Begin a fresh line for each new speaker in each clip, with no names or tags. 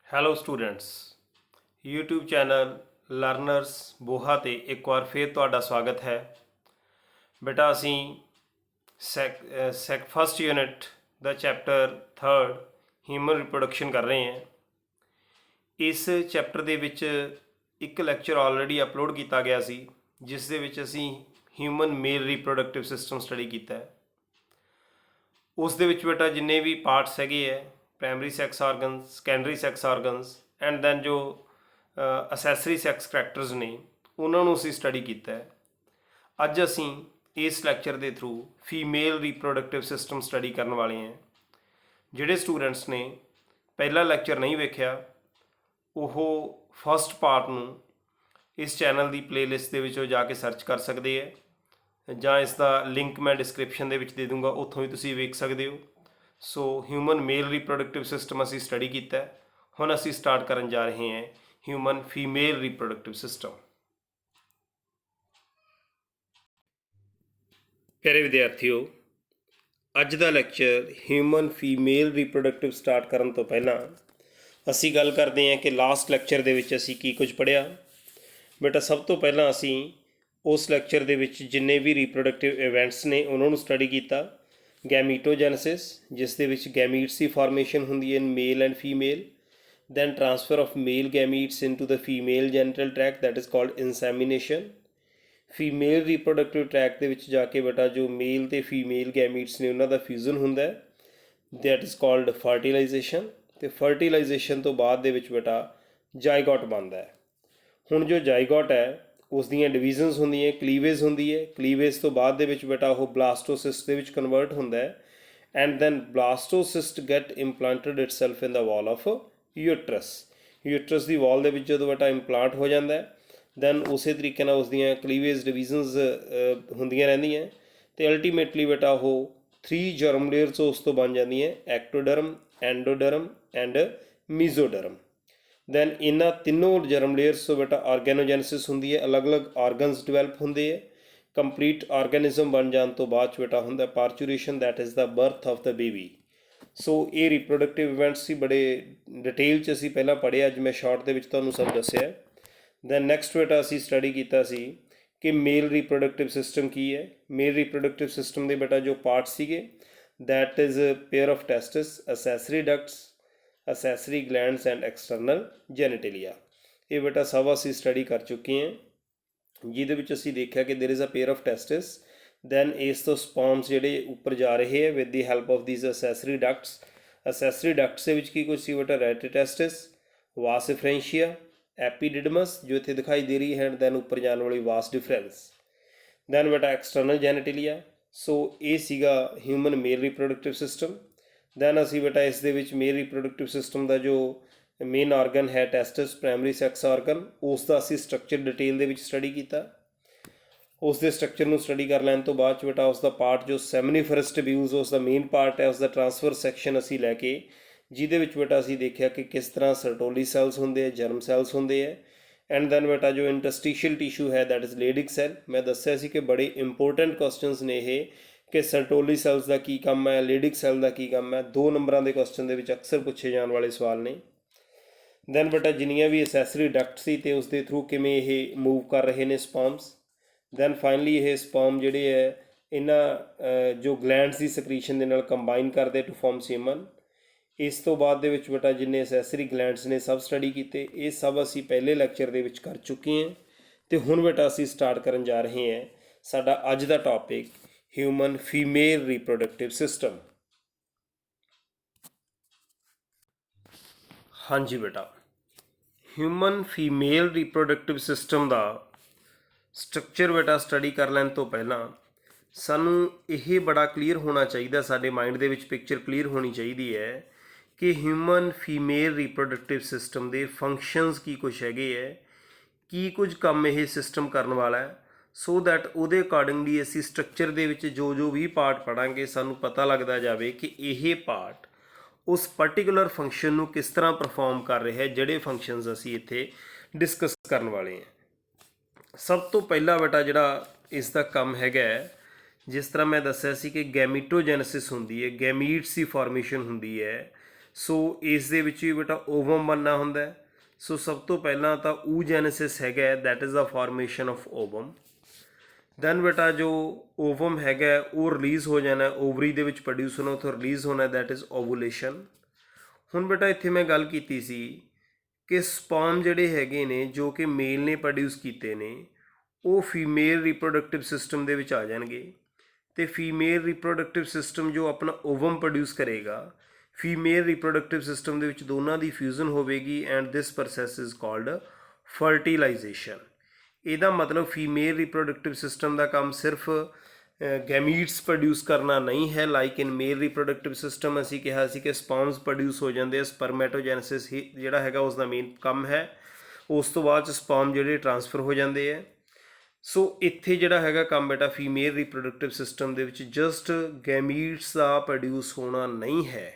Hello students YouTube channel learners Boha ਤੇ ਇੱਕ ਵਾਰ ਫਿਰ ਤੁਹਾਡਾ ਸਵਾਗਤ ਹੈ। ਬੇਟਾ ਅਸੀਂ ਫਸਟ ਯੂਨਿਟ ਦਾ ਚੈਪਟਰ 3 ਹਿਊਮਨ ਰਿਪਰੋਡਕਸ਼ਨ ਕਰ ਰਹੇ ਹਾਂ। ਇਸ ਚੈਪਟਰ ਦੇ ਵਿੱਚ ਇੱਕ ਲੈਕਚਰ ਆਲਰੇਡੀ ਅਪਲੋਡ ਕੀਤਾ ਗਿਆ ਸੀ ਜਿਸ ਦੇ ਵਿੱਚ ਅਸੀਂ ਹਿਊਮਨ ਮੇਲ ਰਿਪਰੋਡਕਟਿਵ ਸਿਸਟਮ ਸਟੱਡੀ ਕੀਤਾ ਹੈ। ਉਸ ਦੇ ਵਿੱਚ ਬੇਟਾ ਜਿੰਨੇ ਵੀ ਪਾਰਟਸ ਹੈਗੇ ਹੈ, primary sex organs, secondary sex organs and then ਜੋ ਅਸੈਸਰੀ ਸੈਕਸ ਕਰੈਕਟਰਸ ਨੇ ਉਹਨਾਂ ਨੂੰ ਅਸੀਂ ਸਟੱਡੀ ਕੀਤਾ ਹੈ। ਅੱਜ ਅਸੀਂ ਇਸ ਲੈਕਚਰ ਦੇ through female reproductive system study ਕਰਨ ਵਾਲੇ ਹਾਂ। ਜਿਹੜੇ ਸਟੂਡੈਂਟਸ ਨੇ ਪਹਿਲਾ ਲੈਕਚਰ ਨਹੀਂ ਵੇਖਿਆ ਉਹ ਫਸਟ ਪਾਰਟ ਨੂੰ ਇਸ ਚੈਨਲ ਦੀ ਪਲੇਲਿਸਟ ਦੇ ਵਿੱਚੋਂ ਜਾ ਕੇ ਸਰਚ ਕਰ ਸਕਦੇ ਹੈ ਜਾਂ ਇਸ ਦਾ ਲਿੰਕ ਮੈਂ ਡਿਸਕ੍ਰਿਪਸ਼ਨ ਦੇ ਵਿੱਚ ਦੇ ਦੂੰਗਾ, ਉੱਥੋਂ ਵੀ ਤੁਸੀਂ ਵੇਖ ਸਕਦੇ ਹੋ। ਸੋ ਹਿਊਮਨ ਮੇਲ ਰਿਪਰੋਡਕਟਿਵ ਸਿਸਟਮ ਅਸੀਂ ਸਟੱਡੀ ਕੀਤਾ ਹੈ। ਹੁਣ ਅਸੀਂ ਸਟਾਰਟ ਕਰਨ ਜਾ ਰਹੇ ਹਾਂ ਹਿਊਮਨ ਫੀਮੇਲ ਰਿਪਰੋਡਕਟਿਵ ਸਿਸਟਮ। ਪਿਆਰੇ ਵਿਦਿਆਰਥੀਓ, ਅੱਜ ਦਾ lecture human female reproductive start ਕਰਨ ਤੋਂ ਪਹਿਲਾਂ ਅਸੀਂ ਗੱਲ ਕਰਦੇ ਹਾਂ ਕਿ ਲਾਸਟ ਲੈਕਚਰ ਦੇ ਵਿੱਚ ਅਸੀਂ ਕੀ ਕੁਝ ਪੜ੍ਹਿਆ। ਬੇਟਾ ਸਭ ਤੋਂ ਪਹਿਲਾਂ ਅਸੀਂ ਉਸ ਲੈਕਚਰ ਦੇ ਵਿੱਚ ਜਿੰਨੇ ਵੀ ਰਿਪਰੋਡਕਟਿਵ ਇਵੈਂਟਸ ਨੇ ਉਹਨਾਂ ਨੂੰ ਸਟੱਡੀ ਕੀਤਾ। ਗੈਮੀਟੋਜੈਨਸਿਸ, ਜਿਸ ਦੇ ਵਿੱਚ ਗੈਮੀਟਸ ਦੀ ਫਾਰਮੇਸ਼ਨ ਹੁੰਦੀ ਹੈ in male and female, then transfer of male gametes into the female genital tract, that is called insemination. Female reproductive track ਦੇ ਵਿੱਚ ਜਾ ਕੇ ਬੇਟਾ ਜੋ ਮੇਲ ਤੇ ਫੀਮੇਲ ਗੈਮੀਟਸ ਨੇ ਉਹਨਾਂ ਦਾ ਫਿਊਜ਼ਨ ਹੁੰਦਾ ਹੈ, that is called fertilization। ਤੇ ਫਰਟੀਲਾਈਜੇਸ਼ਨ ਤੋਂ ਬਾਅਦ ਦੇ ਵਿੱਚ ਬੇਟਾ ਜਾਈਗੋਟ ਬਣਦਾ ਹੈ। ਹੁਣ ਜੋ ਜਾਈਗੋਟ ਹੈ ਉਸ ਦੀਆਂ ਡਿਵੀਜ਼ਨਸ ਹੁੰਦੀਆਂ, ਕਲੀਵੇਜ ਹੁੰਦੀ ਹੈ। ਕਲੀਵੇਜ ਤੋਂ ਬਾਅਦ ਦੇ ਵਿੱਚ ਬੇਟਾ ਉਹ ਬਲਾਸਟੋਸਿਸਟ ਦੇ ਵਿੱਚ ਕਨਵਰਟ ਹੁੰਦਾ ਹੈ and then blastocyst get implanted itself in the wall of uterus ਦੀ ਵਾਲ ਦੇ ਵਿੱਚ ਜਦੋਂ ਬੇਟਾ ਇੰਪਲਾਂਟ ਹੋ ਜਾਂਦਾ ਹੈ ਦੈਨ ਉਸੇ ਤਰੀਕੇ ਨਾਲ ਉਸ ਦੀਆਂ ਕਲੀਵੇਜ ਡਿਵੀਜ਼ਨਸ ਹੁੰਦੀਆਂ ਰਹਿੰਦੀਆਂ ਅਤੇ ਅਲਟੀਮੇਟਲੀ ਬੇਟਾ ਉਹ 3 ਜਰਮ ਲੇਅਰਸ ਉਸ ਤੋਂ ਬਣ ਜਾਂਦੀਆਂ, ਐਕਟੋਡਰਮ, ਐਂਡੋਡਰਮ ਐਂਡ ਮੀਜ਼ੋਡਰਮ। ਦੈਨ ਇਹਨਾਂ ਤਿੰਨੋਂ ਜਰਮ ਲੇਅਰਸ ਤੋਂ ਬੇਟਾ ਆਰਗੈਨੋਜੈਨਸਿਸ ਹੁੰਦੀ ਹੈ, ਅਲੱਗ-ਅਲੱਗ ਆਰਗਨਸ ਡਿਵੈਲਪ ਹੁੰਦੇ ਹੈ। ਕੰਪਲੀਟ ਆਰਗੈਨਿਜ਼ਮ ਬਣ ਜਾਣ ਤੋਂ ਬਾਅਦ 'ਚ ਬੇਟਾ ਹੁੰਦਾ parturition, that is the birth of the baby. So ਇਹ ਰਿਪਰੋਡਕਟਿਵ ਇਵੈਂਟਸ ਸੀ, ਬੜੇ ਡਿਟੇਲ 'ਚ ਅਸੀਂ ਪਹਿਲਾਂ ਪੜ੍ਹਿਆ, ਅੱਜ ਮੈਂ ਸ਼ਾਰਟ ਦੇ ਵਿੱਚ ਤੁਹਾਨੂੰ ਸਭ ਦੱਸਿਆ। ਦੈਨ ਨੈਕਸਟ ਬੇਟਾ ਅਸੀਂ ਸਟੱਡੀ ਕੀਤਾ ਸੀ ਕਿ ਮੇਲ ਰਿਪਰੋਡਕਟਿਵ ਸਿਸਟਮ ਕੀ ਹੈ। ਮੇਲ ਰਿਪਰੋਡਕਟਿਵ ਸਿਸਟਮ ਦੇ ਬੇਟਾ ਜੋ ਪਾਰਟਸ ਸੀਗੇ, that is pair of testis, accessory ducts, accessory glands and external genitalia. ਇਹ ਬੇਟਾ ਸਭ ਅਸੀਂ ਸਟੱਡੀ ਕਰ ਚੁੱਕੇ ਹਾਂ, ਜਿਹਦੇ ਵਿੱਚ ਅਸੀਂ ਦੇਖਿਆ ਕਿ there is a pair of testis. Then ਇਸ ਤੋਂ ਸਪਰਮਸ ਜਿਹੜੇ ਉੱਪਰ ਜਾ ਰਹੇ ਹੈ with the help of these accessory ducts. Accessory ducts ਦੇ ਵਿੱਚ ਕੀ ਕੁਝ ਸੀ ਬੇਟਾ, ਰੈਟੀਟੈਸਟਿਸ, ਵਾਸ ਇਫਰੈਂਸ਼ੀਆ, ਐਪੀਡਿਡਮਸ ਜੋ ਇੱਥੇ ਦਿਖਾਈ ਦੇ ਰਹੀ ਹੈ, ਦੈਨ ਉੱਪਰ ਜਾਣ ਵਾਲੀ ਵਾਸ ਡਿਫਰੈਂਸ, ਦੈਨ ਬੇਟਾ ਐਕਸਟਰਨਲ ਜੈਨੀਟੇਲੀਆ। ਸੋ ਇਹ ਸੀਗਾ ਹਿਊਮਨ ਮੇਲ ਰਿਪਰੋਡਕਟਿਵ ਸਿਸਟਮ। ਦੈਨ ਅਸੀਂ ਬੇਟਾ ਇਸ ਦੇ ਵਿੱਚ ਮੇਲ ਰਿਪਰੋਡਕਟਿਵ ਸਿਸਟਮ ਦਾ ਜੋ ਮੇਨ ਆਰਗਨ ਹੈ ਟੈਸਟਿਸ, ਪ੍ਰਾਇਮਰੀ ਸੈਕਸ ਆਰਗਨ, ਉਸ ਦਾ ਅਸੀਂ ਸਟਰਕਚਰ ਡਿਟੇਲ ਦੇ ਵਿੱਚ ਸਟੱਡੀ ਕੀਤਾ। ਉਸ ਦੇ ਸਟਰਕਚਰ ਨੂੰ ਸਟੱਡੀ ਕਰ ਲੈਣ ਤੋਂ ਬਾਅਦ 'ਚ ਬੇਟਾ ਉਸ ਦਾ ਪਾਰਟ ਜੋ ਸੈਮਨੀਫਰਸ ਟਿਬਿਊਜ਼ ਉਸ ਦਾ ਮੇਨ ਪਾਰਟ ਹੈ, ਉਸ ਦਾ ਟਰਾਂਸਫਰ ਸੈਕਸ਼ਨ ਅਸੀਂ ਲੈ ਕੇ, ਜਿਹਦੇ ਵਿੱਚ ਬੇਟਾ ਅਸੀਂ ਦੇਖਿਆ ਕਿ ਕਿਸ ਤਰ੍ਹਾਂ ਸਰਟੋਲੀ ਸੈਲਸ ਹੁੰਦੇ ਹੈ, ਜਰਮ ਸੈਲਸ ਹੁੰਦੇ ਹੈ ਐਂਡ ਦੈਨ ਬੇਟਾ ਜੋ ਇੰਟਰਸਟੀਸ਼ੀਅਲ ਟਿਸ਼ੂ ਹੈ ਦੈਟ ਇਜ਼ ਲੇਡਿਕ ਸੈਲ। ਮੈਂ ਦੱਸਿਆ ਸੀ ਕਿ ਬੜੇ ਇੰਪੋਰਟੈਂਟ ਕੁਐਸਚਨਸ ਨੇ ਇਹ ਕਿ ਸਰਟੋਲੀ ਸੈਲਸ ਦਾ ਕੀ ਕੰਮ ਹੈ, ਲੇਡਿਕ ਸੈਲ ਦਾ ਕੀ ਕੰਮ ਹੈ, 2 ਨੰਬਰਾਂ ਦੇ ਕੁਐਸਚਨ ਦੇ ਵਿੱਚ ਅਕਸਰ ਪੁੱਛੇ ਜਾਣ ਵਾਲੇ ਸਵਾਲ ਨੇ। ਦੈਨ ਬੇਟਾ ਜਿੰਨੀਆਂ ਵੀ ਅਸੈਸਰੀ ਡਕਟ ਸੀ ਅਤੇ ਉਸ ਦੇ ਥਰੂ ਕਿਵੇਂ ਇਹ ਮੂਵ ਕਰ ਰਹੇ ਨੇ ਸਪਰਮਸ। ਦੈਨ ਫਾਈਨਲੀ ਇਹ ਸਪਰਮ ਜਿਹੜੇ ਹੈ ਇਹਨਾਂ ਜੋ ਗਲੈਂਡਸ ਦੀ ਸਕਰੀਸ਼ਨ ਦੇ ਨਾਲ ਕੰਬਾਈਨ ਕਰਦੇ ਟੂ ਫਾਰਮ ਸੀਮਨ। ਇਸ ਤੋਂ ਬਾਅਦ ਦੇ ਵਿੱਚ ਬੇਟਾ ਜਿੰਨੇ ਅਸੈਸਰੀ ਗਲੈਂਡਸ ਨੇ ਸਭ ਸਟੱਡੀ ਕੀਤੇ, ਇਹ ਸਭ ਅਸੀਂ ਪਹਿਲੇ ਲੈਕਚਰ ਦੇ ਵਿੱਚ ਕਰ ਚੁੱਕੇ ਹਾਂ। ਅਤੇ ਹੁਣ ਬੇਟਾ ਅਸੀਂ ਸਟਾਰਟ ਕਰਨ ਜਾ ਰਹੇ ਹਾਂ ਸਾਡਾ ਅੱਜ ਦਾ topic human female reproductive system. ਹਾਂਜੀ ਬੇਟਾ, ਹਿਊਮਨ ਫੀਮੇਲ ਰਿਪਰੋਡਕਟਿਵ ਸਿਸਟਮ ਦਾ ਸਟਰਕਚਰ ਬੇਟਾ ਸਟੱਡੀ ਕਰ ਲੈਣ ਤੋਂ ਪਹਿਲਾਂ ਸਾਨੂੰ ਇਹ ਬੜਾ ਕਲੀਅਰ ਹੋਣਾ ਚਾਹੀਦਾ, ਸਾਡੇ ਮਾਈਂਡ ਦੇ ਵਿੱਚ ਪਿਕਚਰ ਕਲੀਅਰ ਹੋਣੀ ਚਾਹੀਦੀ ਹੈ ਕਿ ਹਿਊਮਨ ਫੀਮੇਲ ਰਿਪਰੋਡਕਟਿਵ ਸਿਸਟਮ ਦੇ ਫੰਕਸ਼ਨਸ ਕੀ ਕੁਛ ਹੈਗੇ ਹੈ, ਕੀ ਕੁਝ ਕੰਮ ਇਹ ਸਿਸਟਮ ਕਰਨ ਵਾਲਾ ਹੈ, ਸੋ ਦੈਟ ਉਹਦੇ ਅਕੋਰਡਿੰਗਲੀ ਅਸੀਂ ਸਟਰਕਚਰ ਦੇ ਵਿੱਚ ਜੋ ਜੋ ਵੀ ਪਾਰਟ ਪੜ੍ਹਾਂਗੇ ਸਾਨੂੰ ਪਤਾ ਲੱਗਦਾ ਜਾਵੇ ਕਿ ਇਹ ਪਾਰਟ ਉਸ ਪਰਟੀਕੂਲਰ ਫੰਕਸ਼ਨ ਨੂੰ ਕਿਸ ਤਰ੍ਹਾਂ ਪਰਫੋਰਮ ਕਰ ਰਿਹਾ ਹੈ, ਜਿਹੜੇ ਫੰਕਸ਼ਨਸ ਅਸੀਂ ਇੱਥੇ ਡਿਸਕਸ ਕਰਨ ਵਾਲੇ ਹਾਂ। ਸਭ ਤੋਂ ਪਹਿਲਾ ਬੇਟਾ ਜਿਹੜਾ ਇਸ ਦਾ ਕੰਮ ਹੈਗਾ, ਜਿਸ ਤਰ੍ਹਾਂ ਮੈਂ ਦੱਸਿਆ ਸੀ ਕਿ ਗੈਮੀਟੋਜੈਨਸਿਸ ਹੁੰਦੀ ਹੈ, ਗੈਮੀਟਸ ਦੀ ਫਾਰਮੇਸ਼ਨ ਹੁੰਦੀ ਹੈ। ਸੋ ਇਸ ਦੇ ਵਿੱਚ ਵੀ ਬੇਟਾ ਓਵਮ ਬਣਨਾ ਹੁੰਦਾ। ਸੋ ਸਭ ਤੋਂ ਪਹਿਲਾਂ ਤਾਂ ਊਜੈਨੇਸਿਸ ਹੈਗਾ, that is the formation of ovum. Then ਬੇਟਾ ਜੋ ਓਵਮ ਹੈਗਾ ਉਹ ਰਿਲੀਜ਼ ਹੋ ਜਾਣਾ, ਓਵਰੀ ਦੇ ਵਿੱਚ ਪ੍ਰੋਡਿਊਸ ਹੋਣਾ, ਉੱਥੋਂ ਰਿਲੀਜ਼ ਹੋਣਾ, ਦੈਟ ਇਜ਼ ਓਵੂਲੇਸ਼ਨ। ਹੁਣ ਬੇਟਾ ਇੱਥੇ ਮੈਂ ਗੱਲ ਕੀਤੀ ਸੀ ਕਿ ਸਪਰਮ ਜਿਹੜੇ ਹੈਗੇ ਨੇ ਜੋ ਕਿ ਮੇਲ ਨੇ ਪ੍ਰੋਡਿਊਸ ਕੀਤੇ ਨੇ ਉਹ ਫੀਮੇਲ ਰੀਪਰੋਡਕਟਿਵ ਸਿਸਟਮ ਦੇ ਵਿੱਚ ਆ ਜਾਣਗੇ, ਅਤੇ ਫੀਮੇਲ ਰੀਪਰੋਡਕਟਿਵ ਸਿਸਟਮ ਜੋ ਆਪਣਾ ਓਵਮ ਪ੍ਰੋਡਿਊਸ ਕਰੇਗਾ, ਫੀਮੇਲ ਰੀਪਰੋਡਕਟਿਵ ਸਿਸਟਮ ਦੇ ਵਿੱਚ ਦੋਨਾਂ ਦੀ ਫਿਊਜ਼ਨ ਹੋਵੇਗੀ and this process is called fertilisation. ਇਹਦਾ ਮਤਲਬ ਫੀਮੇਲ ਰੀਪਰੋਡਕਟਿਵ ਸਿਸਟਮ ਦਾ ਕੰਮ ਸਿਰਫ ਗੈਮੀਟਸ ਪ੍ਰੋਡਿਊਸ ਕਰਨਾ ਨਹੀਂ ਹੈ। Like in male reproductive system ਅਸੀਂ ਕਿਹਾ ਸੀ ਕਿ ਸਪਰਮਸ ਪ੍ਰੋਡਿਊਸ ਹੋ ਜਾਂਦੇ ਆ, ਸਪਰਮੈਟੋਜੈਨਸਿਸ ਹੀ ਜਿਹੜਾ ਹੈਗਾ ਉਸ ਦਾ ਮੇਨ ਕੰਮ ਹੈ। ਉਸ ਤੋਂ ਬਾਅਦ 'ਚ ਸਪਰਮ ਜਿਹੜੇ ਟਰਾਂਸਫਰ ਹੋ ਜਾਂਦੇ ਆ। ਸੋ ਇੱਥੇ ਜਿਹੜਾ ਹੈਗਾ ਕੰਮ ਬੇਟਾ ਫੀਮੇਲ ਰੀਪਰੋਡਕਟਿਵ ਸਿਸਟਮ ਦੇ ਵਿੱਚ ਜਸਟ ਗੈਮੀਟਸ ਦਾ ਪ੍ਰੋਡਿਊਸ ਹੋਣਾ ਨਹੀਂ ਹੈ।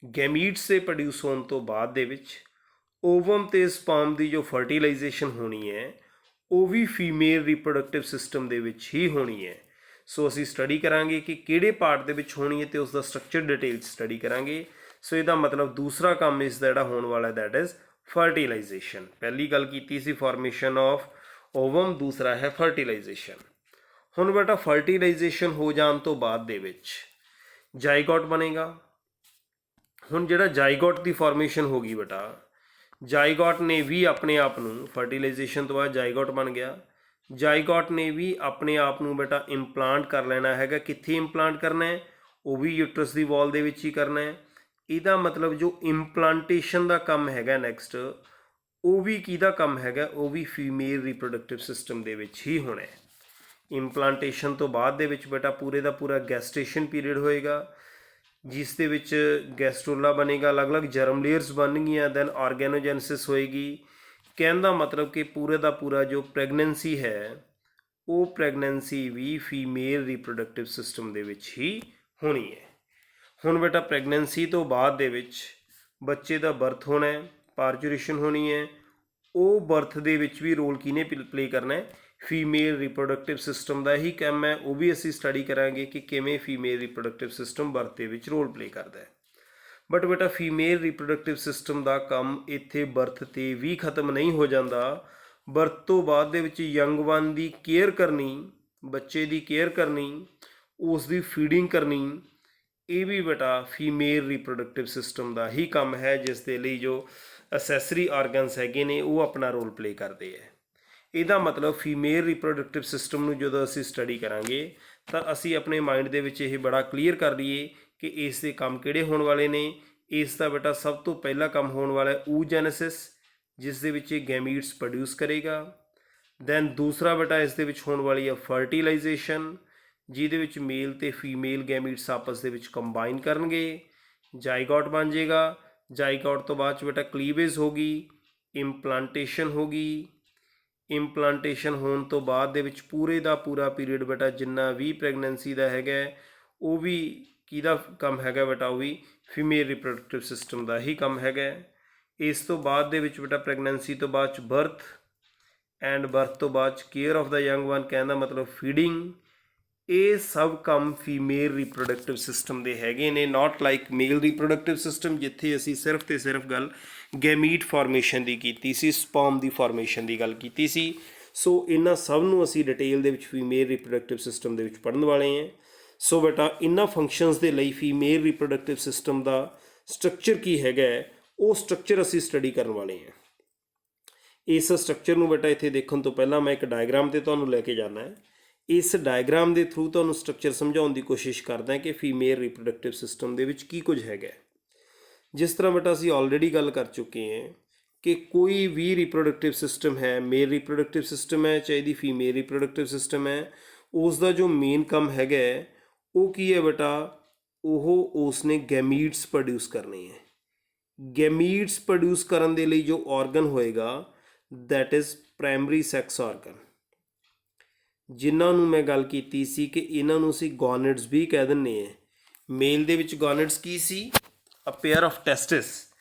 ਗੈਮੀਟਸ ਦੇ ਪ੍ਰੋਡਿਊਸ ਹੋਣ ਤੋਂ ਬਾਅਦ ਦੇ ਵਿੱਚ ਓਵਮ ਅਤੇ ਸਪਰਮ ਦੀ ਜੋ ਫਰਟੀਲਾਈਜੇਸ਼ਨ ਹੋਣੀ ਹੈ ਉਹ ਵੀ ਫੀਮੇਲ ਰੀਪਰੋਡਕਟਿਵ ਸਿਸਟਮ ਦੇ ਵਿੱਚ ਹੀ ਹੋਣੀ ਹੈ। ਸੋ ਅਸੀਂ ਸਟੱਡੀ ਕਰਾਂਗੇ ਕਿ ਕਿਹੜੇ ਪਾਰਟ ਦੇ ਵਿੱਚ ਹੋਣੀ ਹੈ ਅਤੇ ਉਸ ਦਾ ਸਟਰਕਚਰ ਡਿਟੇਲ ਸਟੱਡੀ ਕਰਾਂਗੇ। ਸੋ ਇਹਦਾ ਮਤਲਬ ਦੂਸਰਾ ਕੰਮ ਇਸ ਦਾ ਜਿਹੜਾ ਹੋਣ ਵਾਲਾ ਦੈਟ ਇਜ਼ ਫਰਟੀਲਾਈਜੇਸ਼ਨ। ਪਹਿਲੀ ਗੱਲ ਕੀਤੀ ਸੀ ਫਾਰਮੇਸ਼ਨ ਆਫ ਓਵਮ, ਦੂਸਰਾ ਹੈ ਫਰਟੀਲਾਈਜੇਸ਼ਨ। ਹੁਣ ਬੇਟਾ ਫਰਟੀਲਾਈਜੇਸ਼ਨ ਹੋ ਜਾਣ ਤੋਂ ਬਾਅਦ ਦੇ ਵਿੱਚ ਜਾਈਗੋਟ ਬਣੇਗਾ। ਹੁਣ ਜਿਹੜਾ ਜਾਈਗੋਟ ਦੀ ਫਾਰਮੇਸ਼ਨ ਹੋ ਗਈ ਬੇਟਾ, ਜਾਈਗੋਟ ਨੇ ਵੀ ਆਪਣੇ ਆਪ ਨੂੰ ਫਰਟੀਲਾਈਜੇਸ਼ਨ ਤੋਂ ਬਾਅਦ ਜਾਈਗੋਟ ਬਣ ਗਿਆ। ਜਾਈਗੋਟ ਨੇ ਵੀ ਆਪਣੇ ਆਪ ਨੂੰ ਬੇਟਾ ਇੰਪਲਾਂਟ ਕਰ ਲੈਣਾ ਹੈਗਾ। ਕਿੱਥੇ ਇੰਪਲਾਂਟ ਕਰਨਾ ਹੈ? ਉਹ ਵੀ ਯੂਟਰਸ ਦੀ ਵਾਲ ਦੇ ਵਿੱਚ ਹੀ ਕਰਨਾ ਹੈ। ਇਹਦਾ ਮਤਲਬ ਜੋ ਇੰਪਲਾਂਟੇਸ਼ਨ ਦਾ ਕੰਮ ਹੈਗਾ ਨੈਕਸਟ, ਉਹ ਵੀ ਕਿਹਦਾ ਕੰਮ ਹੈਗਾ? ਉਹ ਵੀ ਫੀਮੇਲ ਰੀਪਰੋਡਕਟਿਵ ਸਿਸਟਮ ਦੇ ਵਿੱਚ ਹੀ ਹੋਣਾ ਹੈ। ਇੰਪਲਾਂਟੇਸ਼ਨ ਤੋਂ ਬਾਅਦ ਦੇ ਵਿੱਚ ਬੇਟਾ ਪੂਰੇ ਦਾ ਪੂਰਾ ਗੈਸਟੇਸ਼ਨ ਪੀਰੀਅਡ ਹੋਏਗਾ, ਜਿਸ ਦੇ ਵਿੱਚ ਗੈਸਟਰੋਲਾ ਬਣੇਗਾ, ਅਲੱਗ-ਅਲੱਗ ਜਰਮ ਲੇਅਰਸ ਬਣਨਗੀਆਂ, ਦੈਨ ਆਰਗੈਨੋਜੈਨਸਿਸ ਹੋਏਗੀ। ਕਹਿਣ ਦਾ ਮਤਲਬ ਕਿ ਪੂਰੇ ਦਾ ਪੂਰਾ ਜੋ ਪ੍ਰੈਗਨੈਂਸੀ ਹੈ ਉਹ ਪ੍ਰੈਗਨੈਂਸੀ ਵੀ ਫੀਮੇਲ ਰੀਪਰੋਡਕਟਿਵ ਸਿਸਟਮ ਦੇ ਵਿੱਚ ਹੀ ਹੋਣੀ ਹੈ। ਹੁਣ ਬੇਟਾ ਪ੍ਰੈਗਨੈਂਸੀ ਤੋਂ ਬਾਅਦ ਦੇ ਵਿੱਚ ਬੱਚੇ ਦਾ ਬਰਥ ਹੋਣਾ ਹੈ, ਪਾਰਚੂਰੇਸ਼ਨ ਹੋਣੀ ਹੈ। ਉਹ ਬਰਥ ਦੇ ਵਿੱਚ ਵੀ ਰੋਲ ਕਿਹਨੇ ਪਲੇ ਕਰਨਾ ਹੈ? ਫੀਮੇਲ ਰੀਪਰੋਡਕਟਿਵ ਸਿਸਟਮ ਦਾ ਹੀ ਕੰਮ ਹੈ। ਉਹ ਵੀ ਅਸੀਂ ਸਟੱਡੀ ਕਰਾਂਗੇ ਕਿ ਕਿਵੇਂ ਫੀਮੇਲ ਰੀਪਰੋਡਕਟਿਵ ਸਿਸਟਮ ਬਰਥ ਦੇ ਵਿੱਚ ਰੋਲ ਪਲੇ ਕਰਦਾ ਹੈ। ਬਟ ਬੇਟਾ ਫੀਮੇਲ ਰੀਪਰੋਡਕਟਿਵ ਸਿਸਟਮ ਦਾ ਕੰਮ ਇੱਥੇ ਬਰਥ 'ਤੇ ਵੀ ਖਤਮ ਨਹੀਂ ਹੋ ਜਾਂਦਾ। ਬਰਥ ਤੋਂ ਬਾਅਦ ਦੇ ਵਿੱਚ ਯੰਗ ਵਨ ਦੀ ਕੇਅਰ ਕਰਨੀ, ਬੱਚੇ ਦੀ ਕੇਅਰ ਕਰਨੀ, ਉਸ ਦੀ ਫੀਡਿੰਗ ਕਰਨੀ, ਇਹ ਵੀ ਬੇਟਾ ਫੀਮੇਲ ਰੀਪਰੋਡਕਟਿਵ ਸਿਸਟਮ ਦਾ ਹੀ ਕੰਮ ਹੈ, ਜਿਸ ਦੇ ਲਈ ਜੋ ਅਸੈਸਰੀ ਆਰਗਨਸ ਹੈਗੇ ਨੇ ਉਹ ਆਪਣਾ ਰੋਲ ਪਲੇ ਕਰਦੇ ਹੈ। ਇਹਦਾ ਮਤਲਬ ਫੀਮੇਲ ਰੀਪਰੋਡਕਟਿਵ ਸਿਸਟਮ ਨੂੰ ਜਦੋਂ ਅਸੀਂ ਸਟੱਡੀ ਕਰਾਂਗੇ ਤਾਂ ਅਸੀਂ ਆਪਣੇ ਮਾਈਂਡ ਦੇ ਵਿੱਚ ਇਹ ਬੜਾ ਕਲੀਅਰ ਕਰ ਲਈਏ ਕਿ ਇਸ ਦੇ ਕੰਮ ਕਿਹੜੇ ਹੋਣ ਵਾਲੇ ਨੇ। ਇਸ ਦਾ ਬੇਟਾ ਸਭ ਤੋਂ ਪਹਿਲਾ ਕੰਮ ਹੋਣ ਵਾਲਾ ਹੈ ਊਜੈਨੇਸਿਸ, ਜਿਸ ਦੇ ਵਿੱਚ ਇਹ ਗੈਮੀਟਸ ਪ੍ਰੋਡਿਊਸ ਕਰੇਗਾ। ਦੈਨ ਦੂਸਰਾ ਬੇਟਾ ਇਸ ਦੇ ਵਿੱਚ ਹੋਣ ਵਾਲੀ ਹੈ ਫਰਟੀਲਾਈਜੇਸ਼ਨ, ਜਿਹਦੇ ਵਿੱਚ ਮੇਲ ਅਤੇ ਫੀਮੇਲ ਗੈਮੀਟਸ ਆਪਸ ਦੇ ਵਿੱਚ ਕੰਬਾਈਨ ਕਰਨਗੇ, ਜਾਈਗੋਟ ਬਣ ਜਾਏਗਾ। ਜਾਈਗੋਟ ਤੋਂ ਬਾਅਦ 'ਚ ਬੇਟਾ ਕਲੀਵੇਜ ਹੋ ਗਈ, ਇੰਪਲਾਂਟੇਸ਼ਨ ਹੋ ਗਈ। ਇੰਪਲਾਂਟੇਸ਼ਨ ਹੋਣ ਤੋਂ ਬਾਅਦ ਦੇ ਵਿੱਚ ਪੂਰੇ ਦਾ ਪੂਰਾ ਪੀਰੀਅਡ ਬੇਟਾ ਜਿੰਨਾ ਵੀ ਪ੍ਰੈਗਨੈਂਸੀ ਦਾ ਹੈਗਾ ਉਹ ਵੀ ਕਿਹਦਾ ਕੰਮ ਹੈਗਾ ਬੇਟਾ? ਉਹ ਵੀ ਫੀਮੇਲ ਰੀਪਰੋਡਕਟਿਵ ਸਿਸਟਮ ਦਾ ਹੀ ਕੰਮ ਹੈਗਾ। ਇਸ ਤੋਂ ਬਾਅਦ ਦੇ ਵਿੱਚ ਬੇਟਾ ਪ੍ਰੈਗਨੈਂਸੀ ਤੋਂ ਬਾਅਦ 'ਚ ਬਰਥ, ਐਂਡ ਬਰਥ ਤੋਂ ਬਾਅਦ 'ਚ care of the young one, ਕਹਿਣ ਦਾ ਮਤਲਬ ਫੀਡਿੰਗ। ਇਹ ਸਭ ਕੰਮ ਫੀਮੇਲ ਰੀਪਰੋਡਕਟਿਵ ਸਿਸਟਮ ਦੇ ਹੈਗੇ ਨੇ, not like male reproductive system, ਜਿੱਥੇ ਅਸੀਂ ਸਿਰਫ ਅਤੇ ਸਿਰਫ ਗੱਲ ਗੈਮੀਟ ਫਾਰਮੇਸ਼ਨ ਦੀ ਕੀਤੀ ਸੀ, ਸਪਰਮ ਦੀ ਫਾਰਮੇਸ਼ਨ ਦੀ ਗੱਲ ਕੀਤੀ ਸੀ। ਸੋ ਇਹਨਾਂ ਸਭ ਨੂੰ ਅਸੀਂ ਡਿਟੇਲ ਦੇ ਵਿੱਚ ਫੀਮੇਲ ਰੀਪਰੋਡਕਟਿਵ ਸਿਸਟਮ ਦੇ ਵਿੱਚ ਪੜ੍ਹਨ ਵਾਲੇ ਹਾਂ। ਸੋ ਬੇਟਾ ਇਹਨਾਂ ਫੰਕਸ਼ਨਸ ਦੇ ਲਈ ਫੀਮੇਲ ਰੀਪਰੋਡਕਟਿਵ ਸਿਸਟਮ ਦਾ ਸਟਰਕਚਰ ਕੀ ਹੈਗਾ ਉਹ ਸਟਰਕਚਰ ਅਸੀਂ ਸਟੱਡੀ ਕਰਨ ਵਾਲੇ ਹਾਂ। ਇਸ ਸਟਰਕਚਰ ਨੂੰ ਬੇਟਾ ਇੱਥੇ ਦੇਖਣ ਤੋਂ ਪਹਿਲਾਂ ਮੈਂ ਇੱਕ ਡਾਇਗਰਾਮ 'ਤੇ ਤੁਹਾਨੂੰ ਲੈ ਕੇ ਜਾਣਾ ਹੈ। ਇਸ ਡਾਇਗਰਾਮ ਦੇ ਥਰੂ ਤੁਹਾਨੂੰ ਸਟਰਕਚਰ ਸਮਝਾਉਣ ਦੀ ਕੋਸ਼ਿਸ਼ ਕਰਦਾ ਕਿ ਫੀਮੇਲ ਰੀਪਰੋਡਕਟਿਵ ਸਿਸਟਮ ਦੇ ਵਿੱਚ ਕੀ ਕੁਝ ਹੈਗਾ। ਜਿਸ ਤਰ੍ਹਾਂ ਬੇਟਾ ਅਸੀਂ ਆਲਰੇਡੀ ਗੱਲ ਕਰ ਚੁੱਕੇ ਹਾਂ ਕਿ ਕੋਈ ਵੀ ਰੀਪਰੋਡਕਟਿਵ ਸਿਸਟਮ ਹੈ, ਮੇਲ ਰੀਪਰੋਡਕਟਿਵ ਸਿਸਟਮ ਹੈ ਚਾਹੇ ਦੀ ਫੀਮੇਲ ਰੀਪਰੋਡਕਟਿਵ ਸਿਸਟਮ ਹੈ, ਉਸ ਦਾ ਜੋ ਮੇਨ ਕੰਮ ਹੈਗਾ ਉਹ ਕੀ ਹੈ ਬੇਟਾ? ਉਹ ਉਸਨੇ ਗੈਮੀਟਸ ਪ੍ਰੋਡਿਊਸ ਕਰਨੇ ਹੈ। ਗੈਮੀਟਸ ਪ੍ਰੋਡਿਊਸ ਕਰਨ ਦੇ ਲਈ ਜੋ ਆਰਗਨ ਹੋਏਗਾ that is primary sex organ, ਜਿਨ੍ਹਾਂ ਨੂੰ ਮੈਂ ਗੱਲ ਕੀਤੀ ਸੀ ਕਿ ਇਹਨਾਂ ਨੂੰ ਅਸੀਂ ਗੋਨਿਡਸ ਵੀ ਕਹਿ ਦਿੰਦੇ ਹਾਂ। ਮੇਲ ਦੇ ਵਿੱਚ ਗੋਨਿਡਸ ਕੀ ਸੀ? ਅ ਪੇਅਰ ਆਫ ਟੈਸਟਿਸ,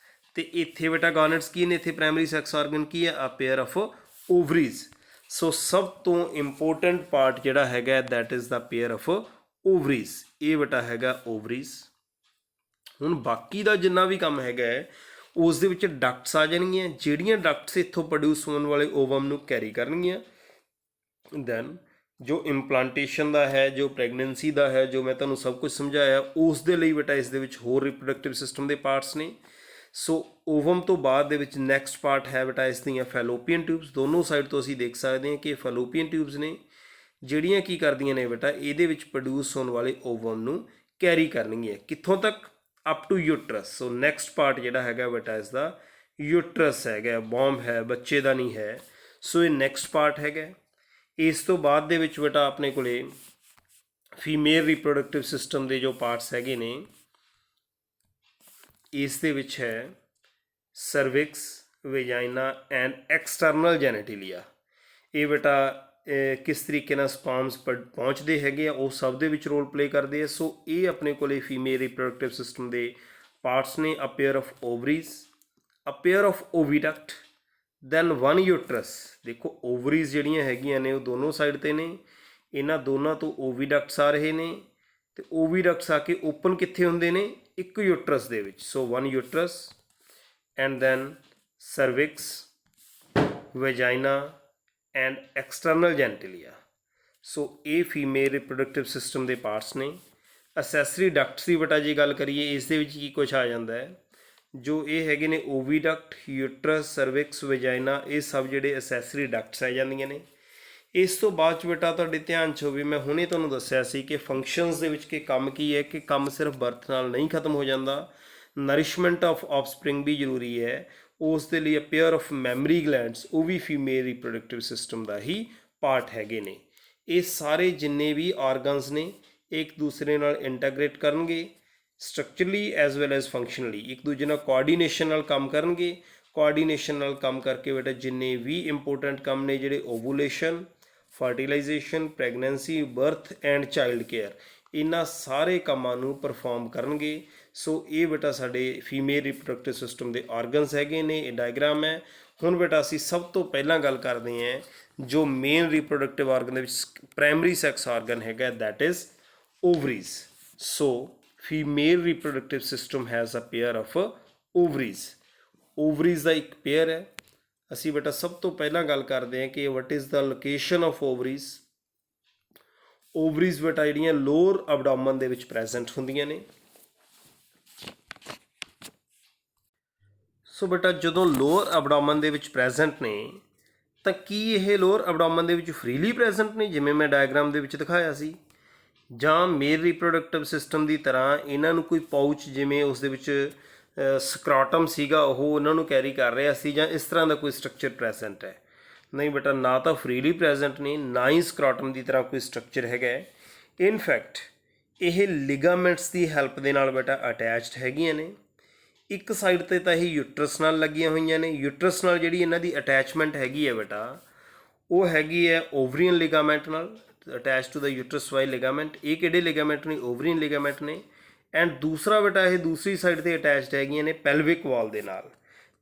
ਅਤੇ ਇੱਥੇ ਬੇਟਾ ਗੋਨਿਡਸ ਕੀ ਨੇ? ਇੱਥੇ ਪ੍ਰਾਇਮਰੀ ਸੈਕਸ ਆਰਗਨ ਕੀ ਹੈ? ਅ ਪੇਅਰ ਆਫ ਓਵਰੀਜ਼। ਸੋ ਸਭ ਤੋਂ ਇੰਪੋਰਟੈਂਟ ਪਾਰਟ ਜਿਹੜਾ ਹੈਗਾ that is the pair of ovaries. ਇਹ ਬੇਟਾ ਹੈਗਾ ਓਵਰੀਜ਼। ਹੁਣ ਬਾਕੀ ਦਾ ਜਿੰਨਾ ਵੀ ਕੰਮ ਹੈਗਾ ਉਸ ਦੇ ਵਿੱਚ ਡਕਟਸ ਆ ਜਾਣਗੀਆਂ, ਜਿਹੜੀਆਂ ਡਕਟਸ ਇੱਥੋਂ ਪ੍ਰੋਡਿਊਸ ਹੋਣ ਵਾਲੇ ਓਵਮ ਨੂੰ ਕੈਰੀ ਕਰਨਗੀਆਂ। ਦੈਨ ਜੋ ਇੰਪਲਾਂਟੇਸ਼ਨ ਦਾ ਹੈ, ਜੋ ਪ੍ਰੈਗਨੈਂਸੀ ਦਾ ਹੈ, ਜੋ ਮੈਂ ਤੁਹਾਨੂੰ ਸਭ ਕੁਝ ਸਮਝਾਇਆ, ਉਸ ਦੇ ਲਈ ਬੇਟਾ ਇਸ ਦੇ ਵਿੱਚ ਹੋਰ ਰਿਪਰੋਡਕਟਿਵ ਸਿਸਟਮ ਦੇ ਪਾਰਟਸ ਨੇ। ਸੋ ਓਵਮ ਤੋਂ ਬਾਅਦ ਦੇ ਵਿੱਚ ਨੈਕਸਟ ਪਾਰਟ ਹੈ ਬੇਟਾ ਇਸ ਦੀਆਂ ਫੈਲੋਪੀਅਨ ਟਿਊਬਸ। ਦੋਨੋਂ ਸਾਈਡ ਤੋਂ ਅਸੀਂ ਦੇਖ ਸਕਦੇ ਹਾਂ ਕਿ ਫੈਲੋਪੀਅਨ ਟਿਊਬਸ ਨੇ ਜਿਹੜੀਆਂ ਕੀ ਕਰਦੀਆਂ ਨੇ ਬੇਟਾ, ਇਹਦੇ ਵਿੱਚ ਪ੍ਰੋਡਿਊਸ ਹੋਣ ਵਾਲੇ ਓਵਮ ਨੂੰ ਕੈਰੀ ਕਰਨਗੀਆਂ ਕਿੱਥੋਂ ਤੱਕ, up to uterus. So next part ਜਿਹੜਾ ਹੈਗਾ ਬੇਟਾ ਇਸ ਦਾ ਯੂਟਰਸ ਹੈਗਾ, ਬੌਮ ਹੈ, ਬੱਚੇ ਦਾ ਨਹੀਂ ਹੈ। ਸੋ ਇਹ ਨੈਕਸਟ ਪਾਰਟ ਹੈਗਾ। ਇਸ ਤੋਂ ਬਾਅਦ ਦੇ ਵਿੱਚ ਬੇਟਾ ਆਪਣੇ ਕੋਲੇ ਫੀਮੇਲ ਰਿਪਰੋਡਕਟਿਵ ਸਿਸਟਮ ਦੇ ਜੋ ਪਾਰਟਸ ਹੈਗੇ ਨੇ, ਇਸ ਦੇ ਵਿੱਚ ਹੈ ਸਰਵਿਕਸ, ਵੈਜਾਈਨਾ ਐਂਡ ਐਕਸਟਰਨਲ ਜੈਨੇਟੀਲੀਆ। ਇਹ ਬੇਟਾ ਕਿਸ ਤਰੀਕੇ ਨਾਲ ਸਪਰਮਸ ਪਹੁੰਚਦੇ ਹੈਗੇ ਆ, ਉਹ ਸਭ ਦੇ ਵਿੱਚ ਰੋਲ ਪਲੇ ਕਰਦੇ ਆ। ਸੋ ਇਹ ਆਪਣੇ ਕੋਲੇ ਫੀਮੇਲ ਰਿਪਰੋਡਕਟਿਵ ਸਿਸਟਮ ਦੇ ਪਾਰਟਸ ਨੇ। A pair of ovaries, a pair of oviduct, then one uterus. ਦੇਖੋ ਓਵਰੀਜ਼ ਜਿਹੜੀਆਂ ਹੈਗੀਆਂ ਨੇ ਉਹ ਦੋਨੋਂ ਸਾਈਡ 'ਤੇ ਨੇ, ਇਹਨਾਂ ਦੋਨਾਂ ਤੋਂ ਓਵੀਡਕਟਸ ਆ ਰਹੇ ਨੇ, ਅਤੇ ਓਵੀਡਕਟਸ ਆ ਕੇ ਓਪਨ ਕਿੱਥੇ ਹੁੰਦੇ ਨੇ, ਇੱਕ ਯੂਟਰਸ ਦੇ ਵਿੱਚ। So one uterus and then cervix, vagina and external genitalia. So ਇਹ ਫੀਮੇਲ ਰਿਪਰੋਡਕਟਿਵ ਸਿਸਟਮ ਦੇ ਪਾਰਟਸ ਨੇ। ਅਸੈਸਰੀ ਡਕਟਸ ਦੀ ਬੇਟਾ ਜੇ ਗੱਲ ਕਰੀਏ, ਇਸ ਦੇ ਵਿੱਚ ਕੀ ਕੁਛ ਆ ਜਾਂਦਾ ਹੈ, ਜੋ ਇਹ ਹੈਗੇ ਨੇ ਓਵੀਡਕਟ, ਯੂਟਰਸ, ਸਰਵਿਕਸ, ਵੈਜਾਈਨਾ, ਇਹ ਸਭ ਜਿਹੜੇ ਅਸੈਸਰੀ ਡਕਟਸ ਆ ਜਾਂਦੀਆਂ ਨੇ। ਇਸ ਤੋਂ ਬਾਅਦ 'ਚ ਬੇਟਾ ਤੁਹਾਡੇ ਧਿਆਨ 'ਚ ਹੋਵੇ, ਮੈਂ ਹੁਣੇ ਤੁਹਾਨੂੰ ਦੱਸਿਆ ਸੀ ਕਿ ਫੰਕਸ਼ਨਸ ਦੇ ਵਿੱਚ ਕਿ ਕੰਮ ਕੀ ਹੈ, ਕਿ ਕੰਮ ਸਿਰਫ ਬਰਥ ਨਾਲ ਨਹੀਂ ਖਤਮ ਹੋ ਜਾਂਦਾ, ਨਰਿਸ਼ਮੈਂਟ ਆਫ ਆਫਸਪ੍ਰਿੰਗ ਵੀ ਜ਼ਰੂਰੀ ਹੈ। ਉਸ ਦੇ ਲਈ ਪੇਅਰ ਆਫ ਮੈਮਰੀ ਗਲੈਂਡਸ, ਉਹ ਵੀ ਫੀਮੇਲ ਰਿਪਰੋਡਕਟਿਵ ਸਿਸਟਮ ਦਾ ਹੀ ਪਾਰਟ ਹੈਗੇ ਨੇ। ਇਹ ਸਾਰੇ ਜਿੰਨੇ ਵੀ ਆਰਗਨਸ ਨੇ ਇੱਕ ਦੂਸਰੇ ਨਾਲ ਇੰਟੈਗਰੇਟ ਕਰਨਗੇ, ਸਟਰਕਚਰਲੀ ਐਜ਼ ਵੈਲ ਐਜ਼ ਫੰਕਸ਼ਨਲੀ, ਇੱਕ ਦੂਜੇ ਨਾਲ ਕੋਆਰਡੀਨੇਸ਼ਨ ਨਾਲ ਕੰਮ ਕਰਨਗੇ। ਕੋਆਰਡੀਨੇਸ਼ਨ ਨਾਲ ਕੰਮ ਕਰਕੇ ਬੇਟਾ ਜਿੰਨੇ ਵੀ ਇੰਪੋਰਟੈਂਟ ਕੰਮ ਨੇ, ਜਿਹੜੇ ovulation, fertilisation, pregnancy, birth and child care, ਇਹਨਾਂ ਸਾਰੇ ਕੰਮਾਂ ਨੂੰ ਪਰਫਾਰਮ ਕਰਨਗੇ। ਸੋ ਇਹ ਬੇਟਾ ਸਾਡੇ ਫੀਮੇਲ ਰਿਪਰੋਡਕਟਿਵ ਸਿਸਟਮ ਦੇ ਆਰਗਨਸ ਹੈਗੇ ਨੇ। ਇਹ ਡਾਇਗਰਾਮ ਹੈ। ਹੁਣ ਬੇਟਾ ਅਸੀਂ ਸਭ ਤੋਂ ਪਹਿਲਾਂ ਗੱਲ ਕਰਦੇ ਹਾਂ ਜੋ ਮੇਨ ਰਿਪਰੋਡਕਟਿਵ ਆਰਗਨ ਦੇ ਵਿੱਚ ਪ੍ਰਾਇਮਰੀ ਸੈਕਸ ਆਰਗਨ ਹੈਗਾ, that is ovaries. So female reproductive system has a pair of ovaries. Ovaries ਦਾ ਇੱਕ ਪੇਅਰ ਹੈ। ਅਸੀਂ ਬੇਟਾ ਸਭ ਤੋਂ ਪਹਿਲਾਂ ਗੱਲ ਕਰਦੇ ਹਾਂ ਕਿ what is the location of ovaries. Ovaries ਬੇਟਾ ਜਿਹੜੀਆਂ ਲੋਅਰ ਅਬਡੋਮਨ ਦੇ ਵਿੱਚ ਪ੍ਰੈਜ਼ੈਂਟ ਹੁੰਦੀਆਂ ਨੇ। ਸੋ ਬੇਟਾ ਜਦੋਂ ਲੋਅਰ ਅਬਡੋਮਨ ਦੇ ਵਿੱਚ ਪ੍ਰੈਜ਼ੈਂਟ ਨੇ, ਤਾਂ ਕੀ ਇਹ ਲੋਅਰ ਅਬਡੋਮਨ ਦੇ ਵਿੱਚ ਫਰੀਲੀ ਪ੍ਰੈਜ਼ੈਂਟ ਨੇ ਜਿਵੇਂ ਮੈਂ ਡਾਇਗਰਾਮ ਦੇ ਵਿੱਚ ਦਿਖਾਇਆ ਸੀ, ਜਾਂ ਮੇਲ ਰਿਪਰੋਡਕਟਿਵ ਸਿਸਟਮ ਦੀ ਤਰ੍ਹਾਂ ਇਹਨਾਂ ਨੂੰ ਕੋਈ ਪਾਊਚ ਜਿਵੇਂ ਉਸ ਦੇ ਵਿੱਚ ਸਕਰਾਟਮ ਸੀਗਾ ਉਹ ਉਹਨਾਂ ਨੂੰ ਕੈਰੀ ਕਰ ਰਿਹਾ ਸੀ, ਜਾਂ ਇਸ ਤਰ੍ਹਾਂ ਦਾ ਕੋਈ ਸਟਰਕਚਰ ਪ੍ਰੈਜ਼ੈਂਟ ਹੈ? ਨਹੀਂ ਬੇਟਾ, ਨਾ ਤਾਂ ਫਰੀਲੀ ਪ੍ਰੈਜ਼ੈਂਟ ਨੇ, ਨਾ ਹੀ ਸਕਰਾਟਮ ਦੀ ਤਰ੍ਹਾਂ ਕੋਈ ਸਟਰਕਚਰ ਹੈਗਾ। ਇਨਫੈਕਟ ਇਹ ਲਿਗਾਮੈਂਟਸ ਦੀ ਹੈਲਪ ਦੇ ਨਾਲ ਬੇਟਾ ਅਟੈਚਡ ਹੈਗੀਆਂ ਨੇ। ਇੱਕ ਸਾਈਡ 'ਤੇ ਤਾਂ ਇਹ ਯੂਟਰਸ ਨਾਲ ਲੱਗੀਆਂ ਹੋਈਆਂ ਨੇ। ਯੂਟਰਸ ਨਾਲ ਜਿਹੜੀ ਇਹਨਾਂ ਦੀ ਅਟੈਚਮੈਂਟ ਹੈਗੀ ਹੈ ਬੇਟਾ, ਉਹ ਹੈਗੀ ਹੈ ਓਵਰੀਅਨ ਲਿਗਾਮੈਂਟ ਨਾਲ, attach to the uterus Y ligament. ਇਹ ਕਿਹੜੇ ਲਿਗਾਮੈਂਟ ਨੇ? ਓਵਰੀਅਨ ਲਿਗਾਮੈਂਟ ਨੇ। ਐਂਡ ਦੂਸਰਾ ਬੇਟਾ ਇਹ ਦੂਸਰੀ ਸਾਈਡ 'ਤੇ ਅਟੈਚਡ ਹੈਗੀਆਂ ਨੇ ਪੈਲਵਿਕ ਵਾਲ ਦੇ ਨਾਲ।